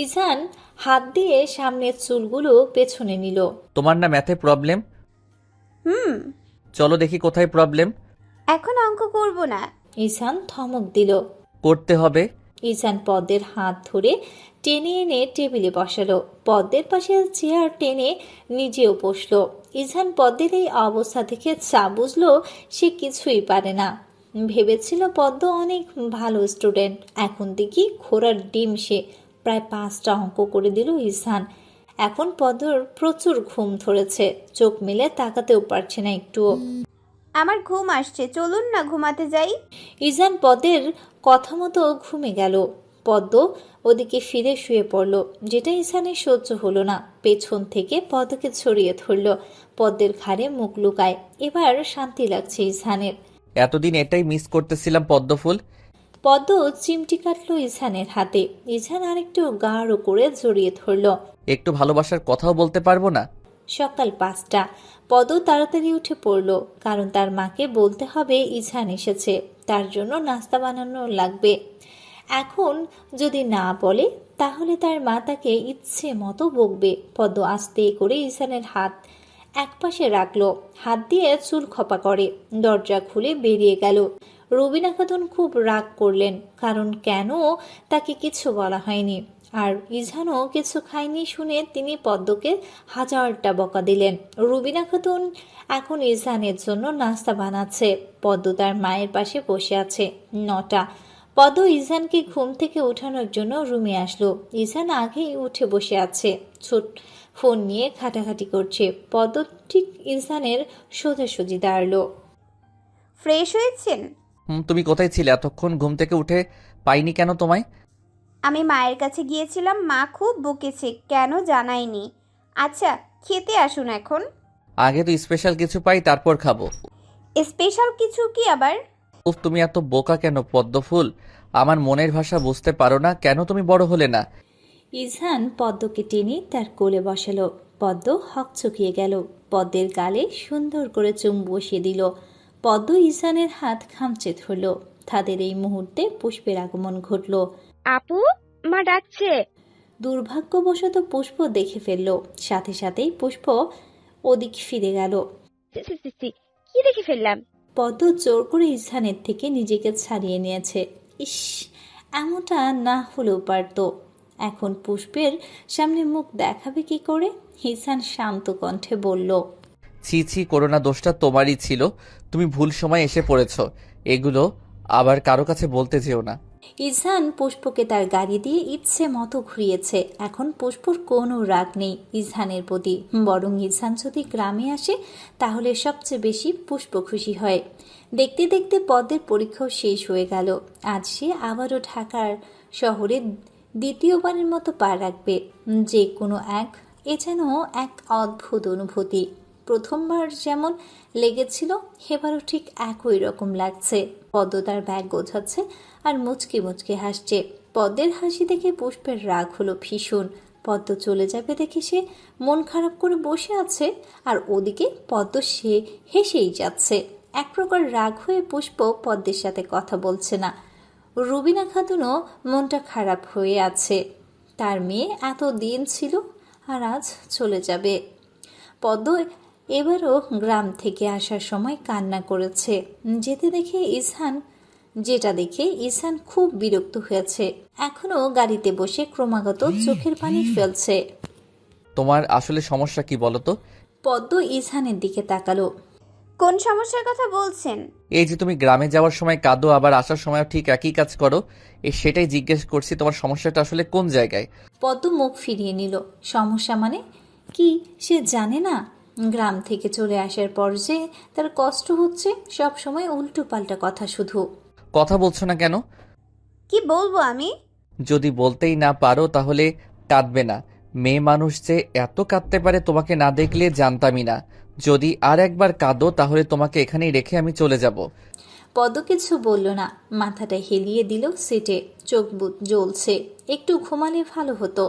ইজহান হাত দিয়ে সামনের চুলগুলো পেছনে নিল। তোমার না ম্যাথে প্রবলেম? হুম। চলো দেখি কোথায় প্রবলেম। এখন অঙ্ক করব না। ইজহান ধমক দিল। করতে হবে। ইজহান পদ্মের হাত ধরে টেনে এনে টেবিলে বসালো। পদ্মের পাশে চেয়ার টেনে নিজেও বসলো। ইজহান পদ্মের এই অবস্থা থেকে যা বুঝলো সে কিছুই পারে না। ভেবেছিল পদ্ম অনেক ভালো স্টুডেন্ট, এখন দেখি ঘোড়ার ডিম সে। প্রায় 5টা অঙ্ক করে দিল ইজহান। এখন পদ্মর প্রচুর ঘুম ধরেছে, চোখ মেলে তাকাতেও পারছে না একটুও। আমার ঘুম আসছে, চলুন না ঘুমাতে যাই। ইজহান পদ্মের কথা মতো ঘুমে গেল। পদ্ম ওদিকে ফিরে শুয়ে পড়ল, যেটা ইজহানের সহ্য হলো না। পেছন থেকে পদ্মকে ছড়িয়ে ধরল, পদ্মের ঘাড়ে মুখ লুকায়। এবার শান্তি লাগছে ইজহানের। এতদিন এটাই মিস করতেছিলাম পদ্মফুল। পদ্ম চিমটি কাটলো ইজহানের হাতে। ইজহান আরেকটু গাঢ় করে জড়িয়ে ধরল। একটু ভালোবাসার কথাও বলতে পারবো না? সকাল 5টা। পদ তাড়াতাড়ি উঠে পড়ল, কারণ তার মাকে বলতে হবে ইছান এসেছে, তার জন্য নাস্তা বানানো লাগবে। এখন যদি না বলে তাহলে তার মা তাকে ইচ্ছে মতো বকবে। পদ্ম আস্তে করে ইছানের হাত একপাশে রাখলো, হাত দিয়ে চুল খপা করে দরজা খুলে বেরিয়ে গেল। রুবিনা খাতুন খুব রাগ করলেন, কারণ কেন তাকে কিছু বলা হয়নি, আর ইজানও কিছু খায়নি শুনে তিনি পদ্মকে হাজারটা বকা দিলেন। রুবিনা খাতুন এখন ইজানের জন্য নাস্তা বানাচ্ছে। পদ্ম তার মায়ের পাশে বসে আছে। 9টা। পদ্ম ইজানকে ঘুম থেকে ওঠানোর জন্য রুমে আসলো। ইজান আগেই উঠে বসে আছে, ছোট ফোন নিয়ে ঘাটাঘাটি করছে। পদ্ম ঠিক ইজানের সোজাসুজি দাঁড়ালো। ফ্রেশ হয়েছেন? তুমি কোথায় ছিলে এতক্ষণ? ঘুম থেকে উঠে পাইনি কেন তোমায়? আমি মায়ের কাছে গিয়েছিলাম, মা খুব বকেছে, কেন জানাইনি। আচ্ছা, খেতে আসুন এখন। আগে তো স্পেশাল কিছু পাই, তারপর খাবো। স্পেশাল কিছু কি আবার? উফ, তুমি এত বোকা কেন পদ্মফুল? আমার মনের ভাষা বুঝতে পারো না? কেন তুমি বড় হলে না? ইজহান পদ্মকে টেনে তার কোলে বসালো। পদ্ম হকচকিয়ে গেল। পদ্মের গালে সুন্দর করে চুম বসিয়ে দিল। পদ্ম ইজহানের হাত খামচে ধরল। তাদের এই মুহূর্তে পুষ্পের আগমন ঘটল। আপু, মা ডাকছে। দুর্ভাগ্যবশত পুষ্প দেখে ফেলল। সাথে সাথেই পুষ্প ওদিক ফিরে গেল। সি, সি, সি, সি, কি দেখে ফেললাম? পদ্ম জোর করে ইজহানের থেকে নিজেকে ছাড়িয়ে নিয়েছে। ইস, এমনটা না হলেও পারত। এখন পুষ্পের সামনে মুখ দেখাবে কি করে? ইজহান শান্ত কণ্ঠে বলল, ছি ছি করো না, দোষটা তোমারই ছিল। তুমি ভুল সময় এসে পড়েছো। এগুলো আবার কারো কাছে বলতে যেও না। ইজহান পুষ্পকে তার গাড়ি দিয়ে ইচ্ছে মতো ঘুরিয়েছে। এখন পুষ্পর কোনো রাগ নেই ইজহানের প্রতি, বরং ইজহান যদি গ্রামে আসে তাহলে সবচেয়ে বেশি পুষ্প খুশি হয়। দেখতে দেখতে পদ্মের পরীক্ষাও শেষ হয়ে গেল। আজ সে আবারও ঢাকার শহরে দ্বিতীয়বারের মতো পা রাখবে। যে কোনো এ যেন এক অদ্ভুত অনুভূতি। প্রথমবার যেমন লেগেছিল, এবারও ঠিক একই রকম লাগছে। পদ্ম তার ব্যাগ গোছাচ্ছে আর মুচকে মুচকে হাসছে। পদ্মের হাসি দেখে পুষ্পের রাগ হলো ভীষণ। পদ্ম চলে যাবে দেখে সে মন খারাপ করে বসে আছে, আর ওদিকে পদ্ম সে হেসেই যাচ্ছে। এক প্রকার রাগ হয়ে পুষ্প পদ্মের সাথে কথা বলছে না। রুবিনা খাতুনও মনটা খারাপ হয়ে আছে। তার মেয়ে এত দিন ছিল আর আজ চলে যাবে। পদ্ম এবারও গ্রাম থেকে আসার সময় কান্না করেছে। যেটা দেখে ইজহান খুব বিরক্ত হয়েছে। এখনো গাড়িতে বসে ক্রমাগত চোখের পানি ফেলছে। তোমার আসলে সমস্যা কি বলো তো? পদ্ম ইজহানের দিকে তাকালো। কোন সমস্যার কথা বলছেন? এই যে তুমি গ্রামে যাওয়ার সময় কাঁদো, আবার আসার সময়ও ঠিক একই কাজ করো, সেটাই জিজ্ঞেস করছি, তোমার সমস্যাটা আসলে কোন জায়গায়? পদ্ম মুখ ফিরিয়ে নিল। সমস্যা মানে কি সে জানে না? গ্রাম থেকে চলে আসার পর যে তার কষ্ট হচ্ছে, সব সময় উল্টো পাল্টা কথা শুধু। কথা বলছো না কেন? কি বলবো আমি? যদি বলতেই না পারো তাহলে কাঁদবে না। মেয়ে মানুষ যে এত কাঁদতে পারে তোমাকে না দেখলে জানতামই না। যদি আর একবার কাঁদো তাহলে তোমাকে এখানেই রেখে আমি চলে যাব। পদ্ম কিছু বলল না, মাথাটা হেলিয়ে দিল সিটে। চোখ জ্বলছে, একটু ঘুমালে ভালো হতো।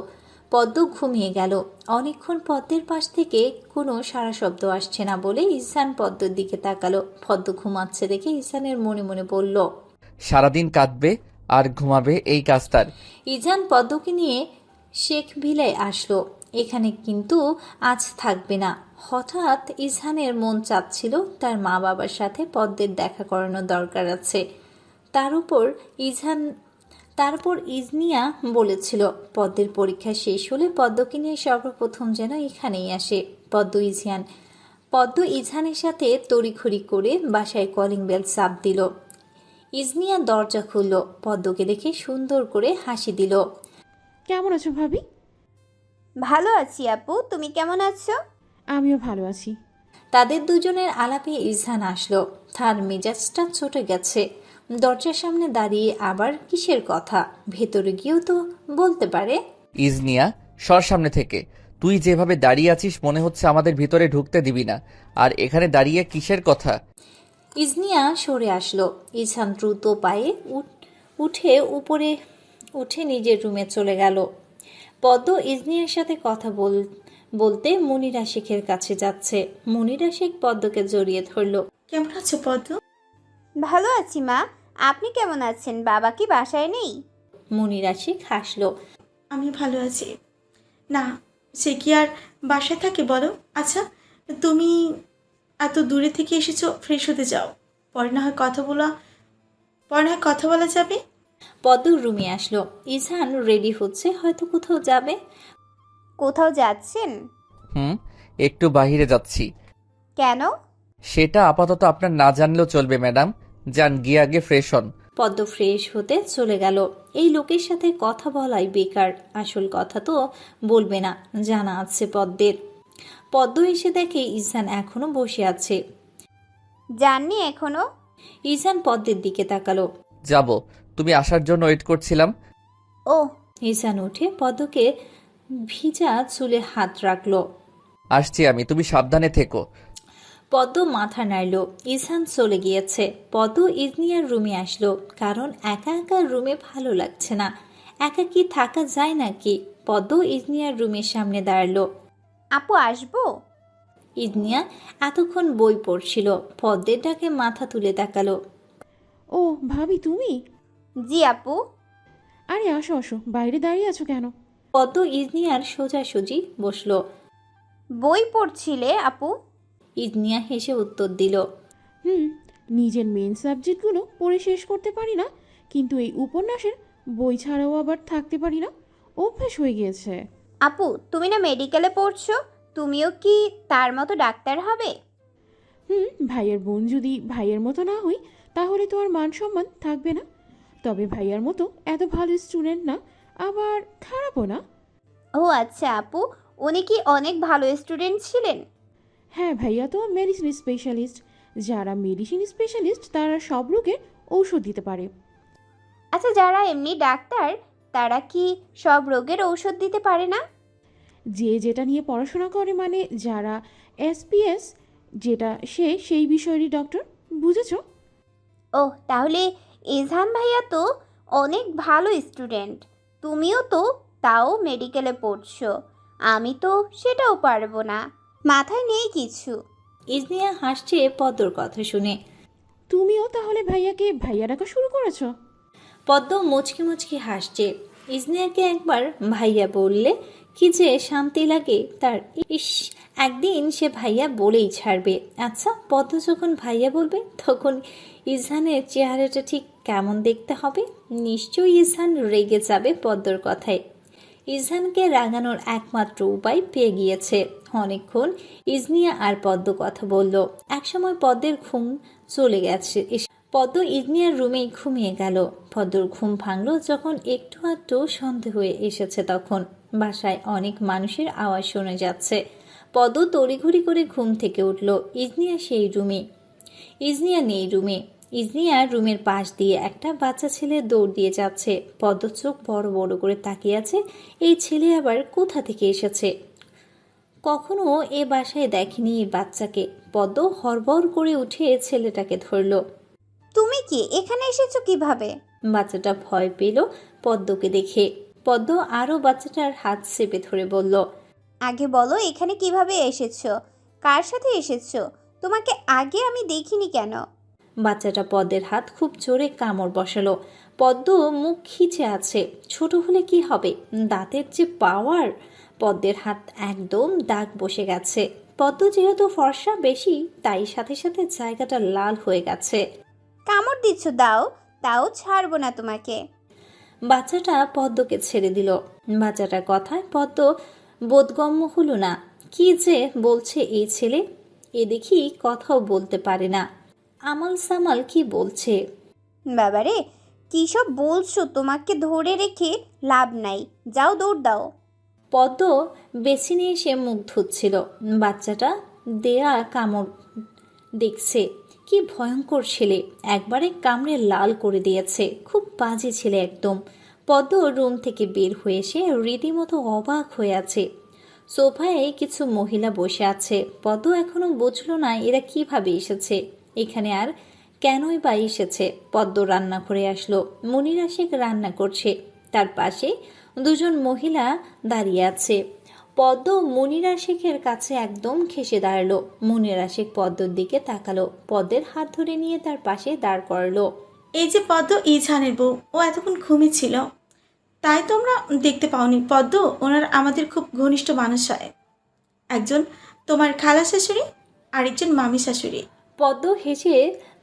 পদ্ম ঘুমিয়ে গেল। অনেকক্ষণ পদ্মের পাশ থেকে কোনো সারা শব্দ আসছে না বলে ইহসান পদ্মের দিকে তাকালো। পদ্ম ঘুমাচ্ছে দেখে ইহসানের মনে মনে বলল, সারাদিন কাঁদবে আর ঘুমাবে, এই কাজ তার। ইজান পদ্মকে নিয়ে শেখ ভিলায় আসলো। এখানে কিন্তু আজ থাকবে না। হঠাৎ ইজহানের মন চাচ্ছিল তার মা বাবার সাথে পদ্মের দেখা করানোর দরকার আছে। তারপর ইজনিয়া বলেছিল পদ্মের পরীক্ষা শেষ হলে পদ্মকে নিয়ে সর্বপ্রথম যেন এখানেই আসে। পদ্ম ইজহানের সাথে তড়িঘড়ি করে বাসায় কলিং বেল চাপ দিল। ইজনিয়া দরজা খুলল। পদ্মকে দেখে সুন্দর করে হাসি দিল। কেমন আছো ভাবি? ভালো আছি আপু, তুমি কেমন আছো? আমিও ভালো আছি। তাদের দুজনের আলাপে ইজহান আসলো। তার মেজাজটা চটে গেছে। দরজার সামনে দাঁড়িয়ে আবার কিসের কথা? ভেতরে গিয়েও তো বলতে পারে। ইজনিয়া, সর সামনে থেকে। তুই যেভাবে দাঁড়িয়ে আছিস মনে হচ্ছে আমাদের ভিতরে ঢুকতে দিবি না। আর এখানে দাঁড়িয়ে কিসের কথা? ইজনিয়া সরে আসলো। ইজহান দ্রুত পায়ে উঠে উপরে উঠে নিজের রুমে চলে গেল। পদ্ম ইজনিয়ার সাথে কথা বলতে মুনিরা শেখের কাছে যাচ্ছে। মুনিরা শেখ পদ্মকে জড়িয়ে ধরল। কেমন আছো পদ্ম? ভালো আছি মা, আপনি কেমন আছেন? বাবা কি বাসায় নেই? মুনিরা শেখ হাসল। আমি ভালো আছি। না, সে কি আর বাসায় থাকে বলো? আচ্ছা, তুমি এত দূরে থেকে এসেছো, ফ্রেশ হতে যাও, পরে না হয় কথা বলা যাবে। পদ্ম রুমে আসলো। ইজহান রেডি হচ্ছে, হয়তো কোথাও যাবে। কোথাও যাচ্ছেন? একটু বাইরে যাচ্ছি। কেন? সেটা আপাতত আপনার না জানলেও চলবে ম্যাডাম। যান, গিয়ে আগে ফ্রেশ হন। পদ্ম ফ্রেশ হতে চলে গেল। এই লোকের সাথে কথা বলাই বেকার, আসল কথা তো বলবে না, জানা আছে পদ্মের। পদ্ম এসে দেখে ইজহান এখনো বসে আছে। যাননি এখনো? ইজহান পদ্মের দিকে তাকালো। যাব, তুমি আসার জন্য ওয়েট করছিলাম। ও, ইজহান উঠে পদ্মকে ভিজা চুলে হাত রাখলো। আসছি আমি, তুমি সাবধানে থেকো। পদ্ম মাথা নাড়ল। ইজহান চলে গিয়েছে। পদ্ম ইজনিয়ার রুমে আসলো, কারণ একা একা রুমে ভালো লাগছে না। একা কি থাকা যায় নাকি? পদ্ম ইজনিয়ার রুমের সামনে দাঁড়ালো। আপু আসবো? ইজনিয়া এতক্ষণ বই পড়ছিল। পদ্মের ডাকে মাথা তুলে তাকালো। ও ভাবি তুমি? জি আপু। আরে আসো আসো, বাইরে দাঁড়িয়ে আছো কেন? পদ্ম ইজনিয়ার সোজাসুজি বসলো। বই পড়ছিলে আপু? ইজনিয়া হেসে উত্তর দিল। নিজের মেন সাবজেক্টগুলো পড়ে শেষ করতে পারি না, কিন্তু এই উপন্যাসের বই ছাড়াও আবার থাকতে পারি না, অভ্যাস হয়ে গিয়েছে। আপু তুমি না মেডিকেলে পড়ছো, তুমিও কি তার মতো ডাক্তার হবে? ভাইয়ের বোন যদি ভাইয়ের মতো না হই তাহলে তো আর মান সম্মান থাকবে না। তবে ভাইয়ার মতো এত ভালো স্টুডেন্ট না, আবার খারাপও না। ও আচ্ছা আপু, উনি কি অনেক ভালো স্টুডেন্ট ছিলেন? হ্যাঁ, ভাইয়া তো মেডিসিন স্পেশালিস্ট। যারা মেডিসিন স্পেশালিস্ট তারা সব রোগের ঔষধ দিতে পারে। আচ্ছা, যারা এমনি ডাক্তার তারা কি সব রোগের ঔষধ দিতে পারে না? যে যেটা নিয়ে পড়াশোনা করে, মানে যারা এসপিএস যেটা সেই বিষয়েরই ডক্টর, বুঝেছো? ও তাহলে ইজহান ভাইয়া তো অনেক ভালো স্টুডেন্ট, তুমিও তো তাও মেডিকেলে পড়ছো, আমি তো সেটাও পারবো না, মাথায় নেই কিছু। ইজনিয়া হাসছে পদ্মর কথা শুনে। তুমিও তাহলে ভাইয়াকে ভাইয়া ডাকা শুরু করেছো? পদ্ম মুচকি মুচকি হাসছে। ইজনিয়াকে একবার ভাইয়া বললে কি যে শান্তি লাগে তার। ইস, একদিন সে ভাইয়া বলেই ছাড়বে। আচ্ছা, পদ্ম যখন ভাইয়া বলবে তখন ইজহানের চেহারাটা ঠিক কেমন দেখতে হবে? নিশ্চয়ই ইজহান রেগে যাবে পদ্মর কথায়। ইজহানকে রাগানোর একমাত্র উপায় পেয়ে গিয়েছে। অনেকক্ষণ ইজনিয়া আর পদ্ম কথা বলল। একসময় পদ্মের ঘুম চলে গেছে। পদ্ম ইজনিয়ার রুমেই ঘুমিয়ে গেল। পদ্মর ঘুম ভাঙল যখন একটু আধটু সন্দেহ হয়ে এসেছে। তখন বাসায় অনেক মানুষের আওয়াজ শোনা যাচ্ছে। পদ্ম তড়িঘড়ি করে ঘুম থেকে উঠল। ইজনিয়া সেই রুমে। ইজনিয়া নেই রুমে। ইজনিয়ার রুমের পাশ দিয়ে একটা বাচ্চা ছেলে দৌড় দিয়ে যাচ্ছে। পদ্ম চোখ বড় বড় করে তাকিয়ে আছে। এই ছেলে আবার কোথা থেকে এসেছে? কখনো এ বাসায় দেখেনি এই বাচ্চাকে। পদ্ম হড়বড় করে উঠে ছেলেটাকে ধরল। তুমি কি এখানে এসেছো কিভাবে? বাচ্চাটা ভয় পেল পদ্মকে দেখে। পদ্ম আরও বাচ্চাটার হাত চেপে ধরে বলল, আগে বলো এখানে কিভাবে এসেছো, কার সাথে এসেছো? তোমাকে আগে আমি দেখিনি কেন? বাচ্চাটা পদ্মের হাত খুব জোরে কামড় বসালো। পদ্ম মুখ খিচে আছে। ছোট হলে কি হবে, দাঁতের যে পাওয়ার! পদ্মের হাত একদম দাগ বসে গেছে। পদ্ম যেহেতু ফর্সা বেশি, তাই সাথে সাথে জায়গাটা লাল হয়ে গেছে। কামড় দিচ্ছ, দাও, তাও ছাড়বো না তোমাকে। বাচ্চাটা পদ্মকে ছেড়ে দিল। বাচ্চাটার কথায় পদ্ম বোধগম্য হলো না। কি যে বলছে এই ছেলে! এ দেখি কথাও বলতে পারে না। আমাল সামাল কি বলছে! বাবারে, কী সব বলছো? তোমাকে ধরে রেখে লাভ নাই, যাও দৌড় দাও। পদ্ম বেছে নিয়ে সে মুখ ধুচ্ছিল। বাচ্চাটা দেয়া কামড় দেখছে। কি ভয়ঙ্কর ছেলে! একবারে কামড়ে লাল করে দিয়েছে। খুব বাজে ছেলে একদম। পদ্ম রুম থেকে বের হয়ে এসে রীতিমতো অবাক হয়ে আছে। সোফায় কিছু মহিলা বসে আছে। পদ্ম এখনো বুঝলো না এরা কিভাবে এসেছে এখানে, আর কেনই বা এসেছে। পদ্ম রান্না করে আসলো। মুনিরা শেখ রান্না করছে। তার পাশে দুজন মহিলা দাঁড়িয়ে আছে। পদ্ম মনিরা শেখের কাছে একদম ঘেঁষে দাঁড়ালো। মনিরা শেখ পদ্মর দিকে তাকালো, পদ্মের হাত ধরে নিয়ে তার পাশে দাঁড় করালো। এই যে পদ্ম ইজানের বউ, ও এতক্ষণ ঘুমিয়েছিল, তাই তোমরা দেখতে পাওনি। পদ্ম ওনার আমাদের খুব ঘনিষ্ঠ মানুষ হয়। একজন তোমার খালা শাশুড়ি, আরেকজন মামি শাশুড়ি। পদ্ম হেসে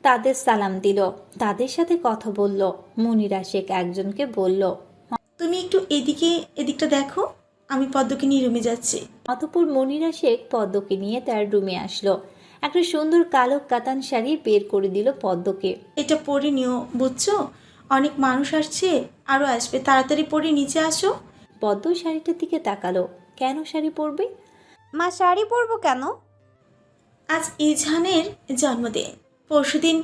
তাদের সালাম দিল, তাদের সাথে কথা বলল। মনিরা শেখ একজনকে বলল, তুমি একটু এদিকটা দেখো, আমি পদ্মকে নিয়ে রুমে যাচ্ছি। অতঃপর মনিরা শেখ পদ্মকে নিয়ে তার রুমে আসলো। একটা সুন্দর কালো কাতান শাড়ি বের করে দিল পদ্মকে। এটা পরে নিও, বুঝছো? অনেক মানুষ আসছে, আরও আসবে, তাড়াতাড়ি পরে নিচে আসো। পদ্ম শাড়িটার দিকে তাকালো। কেন শাড়ি পরবে? মা শাড়ি পরবো কেন? আজ ইজহানের জন্মদিন। পরশুদিন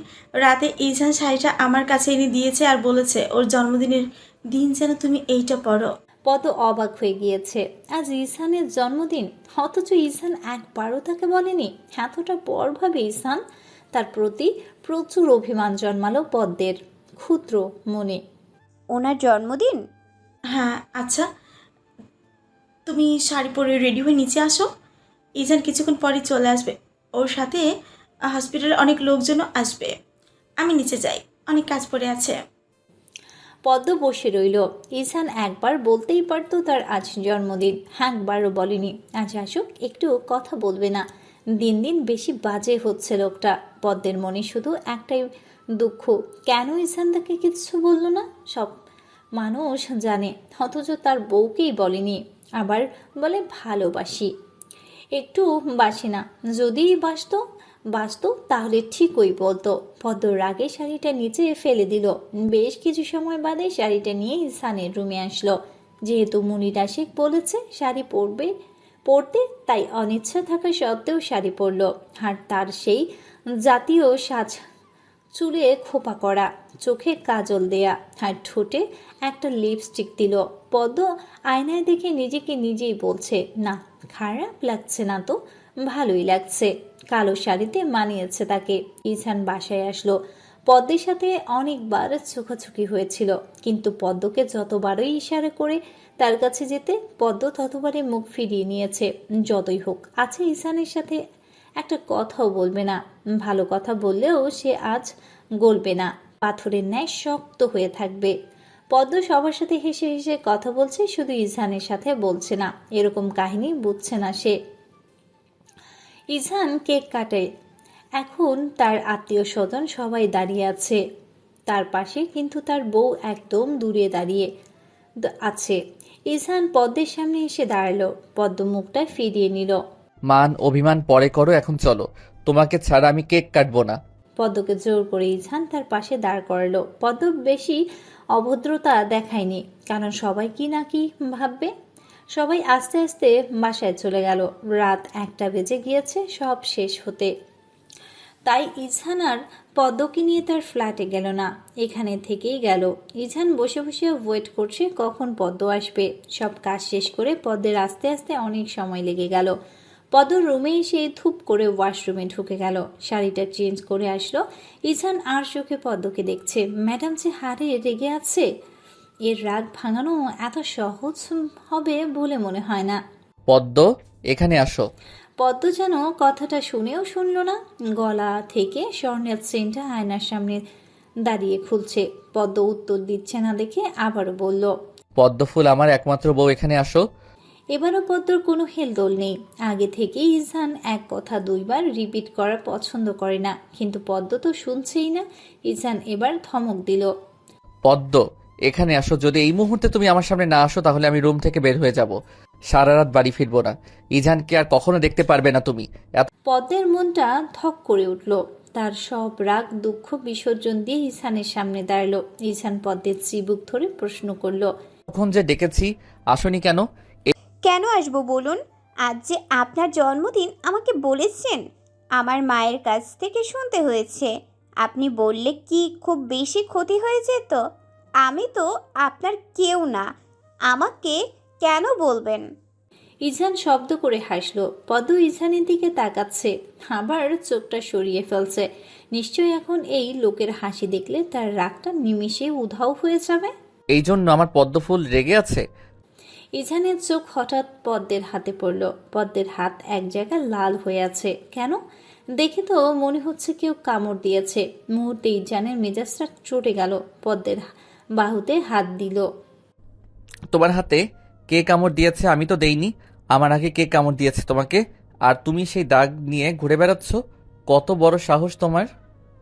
রাতে ইজহান শাড়িটা আমার কাছে এনে দিয়েছে আর বলেছে ওর জন্মদিনের দিন যেন তুমি এইটা পরো। পদ্ম অবাক হয়ে গিয়েছে। আজ ইসানের জন্মদিন, অথচ ইসান একবারও তাকে বলেনি। এতটা পর ভাবে ইসান তার প্রতি প্রচুর অভিমান জন্মালো পদ্মের ক্ষুদ্র মনে। ওনার জন্মদিন? হ্যাঁ, আচ্ছা তুমি শাড়ি পরে রেডি হয়ে নিচে আসো। ইজহান কিছুক্ষণ পরে চলে আসবে, ওর সাথে হসপিটালে অনেক লোকজনও আসবে। আমি নিচে যাই, অনেক কাজ পড়ে আছে। পদ্ম বসে রইল। ইসান একবার বলতেই পারতো তার আজ জন্মদিন, একবারও বলেনি আজ আসুক, একটু কথা বলবে না। দিন দিন বেশি বাজে হচ্ছে লোকটা। পদ্মের মনে শুধু একটাই দুঃখ, কেন ইসান তাকে কিছু বলল না। সব মানুষ জানে, অথচ তার বউকেই বলেনি। আবার বলে ভালোবাসি, একটু বাসি না। যদি বাসতো তাহলে ঠিকই বলতো। পদ্ম রাগে শাড়িটা নিচে ফেলে দিল। বেশ কিছু সময় বাদে শাড়িটা নিয়ে ইসানের রুমে আসলো। যেহেতু মনিরা শেখ বলেছে শাড়ি পরতে, তাই অনিচ্ছা থাকা সত্ত্বেও শাড়ি পরলো। আর তার সেই জাতীয় সাজ, চুলে খোপা করা, চোখে কাজল দেয়া, আর ঠোঁটে একটা লিপস্টিক দিল। পদ্ম আয়নায় দেখে নিজেকে নিজেই বলছে, না খারাপ লাগছে না তো, ভালোই লাগছে। কালো শাড়িতে মানিয়েছে তাকে। ইছান বাসায় আসলো। পদ্মের সাথে অনেকবার চোখাচোখি হয়েছিল, কিন্তু পদ্মকে যতবারই ইশারা করে তার কাছে যেতে, পদ্ম ততবারই মুখ ফিরিয়ে নিয়েছে। যতই হোক আছে ইছানের সাথে একটা কথাও বলবে না। ভালো কথা বললেও সে আজ গলবে না, পাথরের ন্যায় শক্ত হয়ে থাকবে। পদ্ম সবার সাথে হেসে হেসে কথা বলছে, শুধু ইজহানের সাথে বলছে না। এরকম কাহিনী বুঝছে না সে। ইজহান কেক কাটে। এখন তার আত্মীয় স্বজন সবাই দাঁড়িয়ে আছে তার পাশে, কিন্তু তার বউ একদম দূরে দাঁড়িয়ে আছে। ইজহান পদ্মের সামনে এসে দাঁড়ালো। পদ্ম মুখটা ফিরিয়ে নিল। মান অভিমান পরে করো, এখন চলো, তোমাকে ছাড়া আমি কেক কাটবো না। পদ্মকে জোর করে ইজহান তার পাশে দাঁড় করালো। পদ্ম বেশি অভদ্রতা দেখায়নি, কারণ সবাই কি না কি ভাববে। সবাই আস্তে আস্তে বাসায় চলে গেল। রাত 1টা বেজে গিয়েছে সব শেষ হতে। তাই ইজহান আর পদ্মকে নিয়ে তার ফ্ল্যাটে গেল না, এখানে থেকেই গেল। ইজহান বসে বসে ওয়েট করছে কখন পদ্ম আসবে। সব কাজ শেষ করে পদ্মের আস্তে আস্তে অনেক সময় লেগে গেল। পদ্ম রুমে এসে ধূপ করে ওয়াশরুমে ঢুকে গেল, শাড়িটা চেঞ্জ করে আসলো। ইজহান আর চোখে পদ্মকে দেখছে। ম্যাডাম যে হারে রেগে আছে, এর রাগ ভাঙানো এত সহজ হবে বলে মনে হয় না। পদ্ম, এখানে আসো। পদ্ম যেন কথাটা শুনেও শুনল না। গলা থেকে স্বর্ণের চেনটা আয়নার সামনে দাঁড়িয়ে খুলছে। পদ্ম উত্তর দিচ্ছে না দেখে আবারও বলল, পদ্মফুল আমার একমাত্র বউ, এখানে আসো। এবারও পদ্মর কোনো হেলদোল নেই। আগে থেকেই ইজহান এক কথা দুইবার রিপিট করা পছন্দ করে না, কিন্তু পদ্ম তো শুনছেই না। ইজহান এবার ধমক দিল, পদ্ম, এখানে আসো। যদি এই মুহূর্তে তুমি আমার সামনে না আসো, তাহলে আমি রুম থেকে বের হয়ে যাব। সারা রাত বাড়ি ফিরবো না। ইজহানকে আর কখনো দেখতে পারবে না তুমি। পদ্মের মনটা ধক করে উঠল। তার সব রাগ দুঃখ বিসর্জন দিয়ে ইজহানের সামনে দাঁড়ালো। ইজহান পদ্মের চিবুক ধরে প্রশ্ন করলো, কখন যে ডেকেছি, আসনি কেন? কেন আসবো বলুন? আজ যে আপনার জন্মদিন আমাকে বলেছেন, আমার মায়ের কাছ থেকে শুনতে হয়েছে। আপনি বললে কি খুব বেশি ক্ষতি হয়ে যেত? আমি তো আপনার কেউ না, আমাকে কেন বলবেন? ইজহান শব্দ করে হাসলো। পদ্ম ইজহানের দিকে তাকাচ্ছে, আবার চোখটা সরিয়ে ফেলছে। নিশ্চয়ই এখন এই লোকের হাসি দেখলে তার রাগটা নিমিষে উধাও হয়ে যাবে। এই জন্য আমার পদ্মফুল রেগে আছে? ইজানের চোখ হঠাৎ পদ্মের হাতে পড়ল। পদ্মের হাত এক জায়গায় লাল হয়ে আছে কেন? দেখে তো মনে হচ্ছে কেউ কামড় দিয়েছে। মুহূর্তে ইজানের মেজাজটা চটে গেল। পদ্মের বাহুতে হাত দিল। তোমার হাতে কে কামড় দিয়েছে? আমি তো দেইনি। আমার আগে কে কামড় দিয়েছে তোমাকে? আর তুমি সেই দাগ নিয়ে ঘুরে বেড়াচ্ছ? কত বড় সাহস তোমার!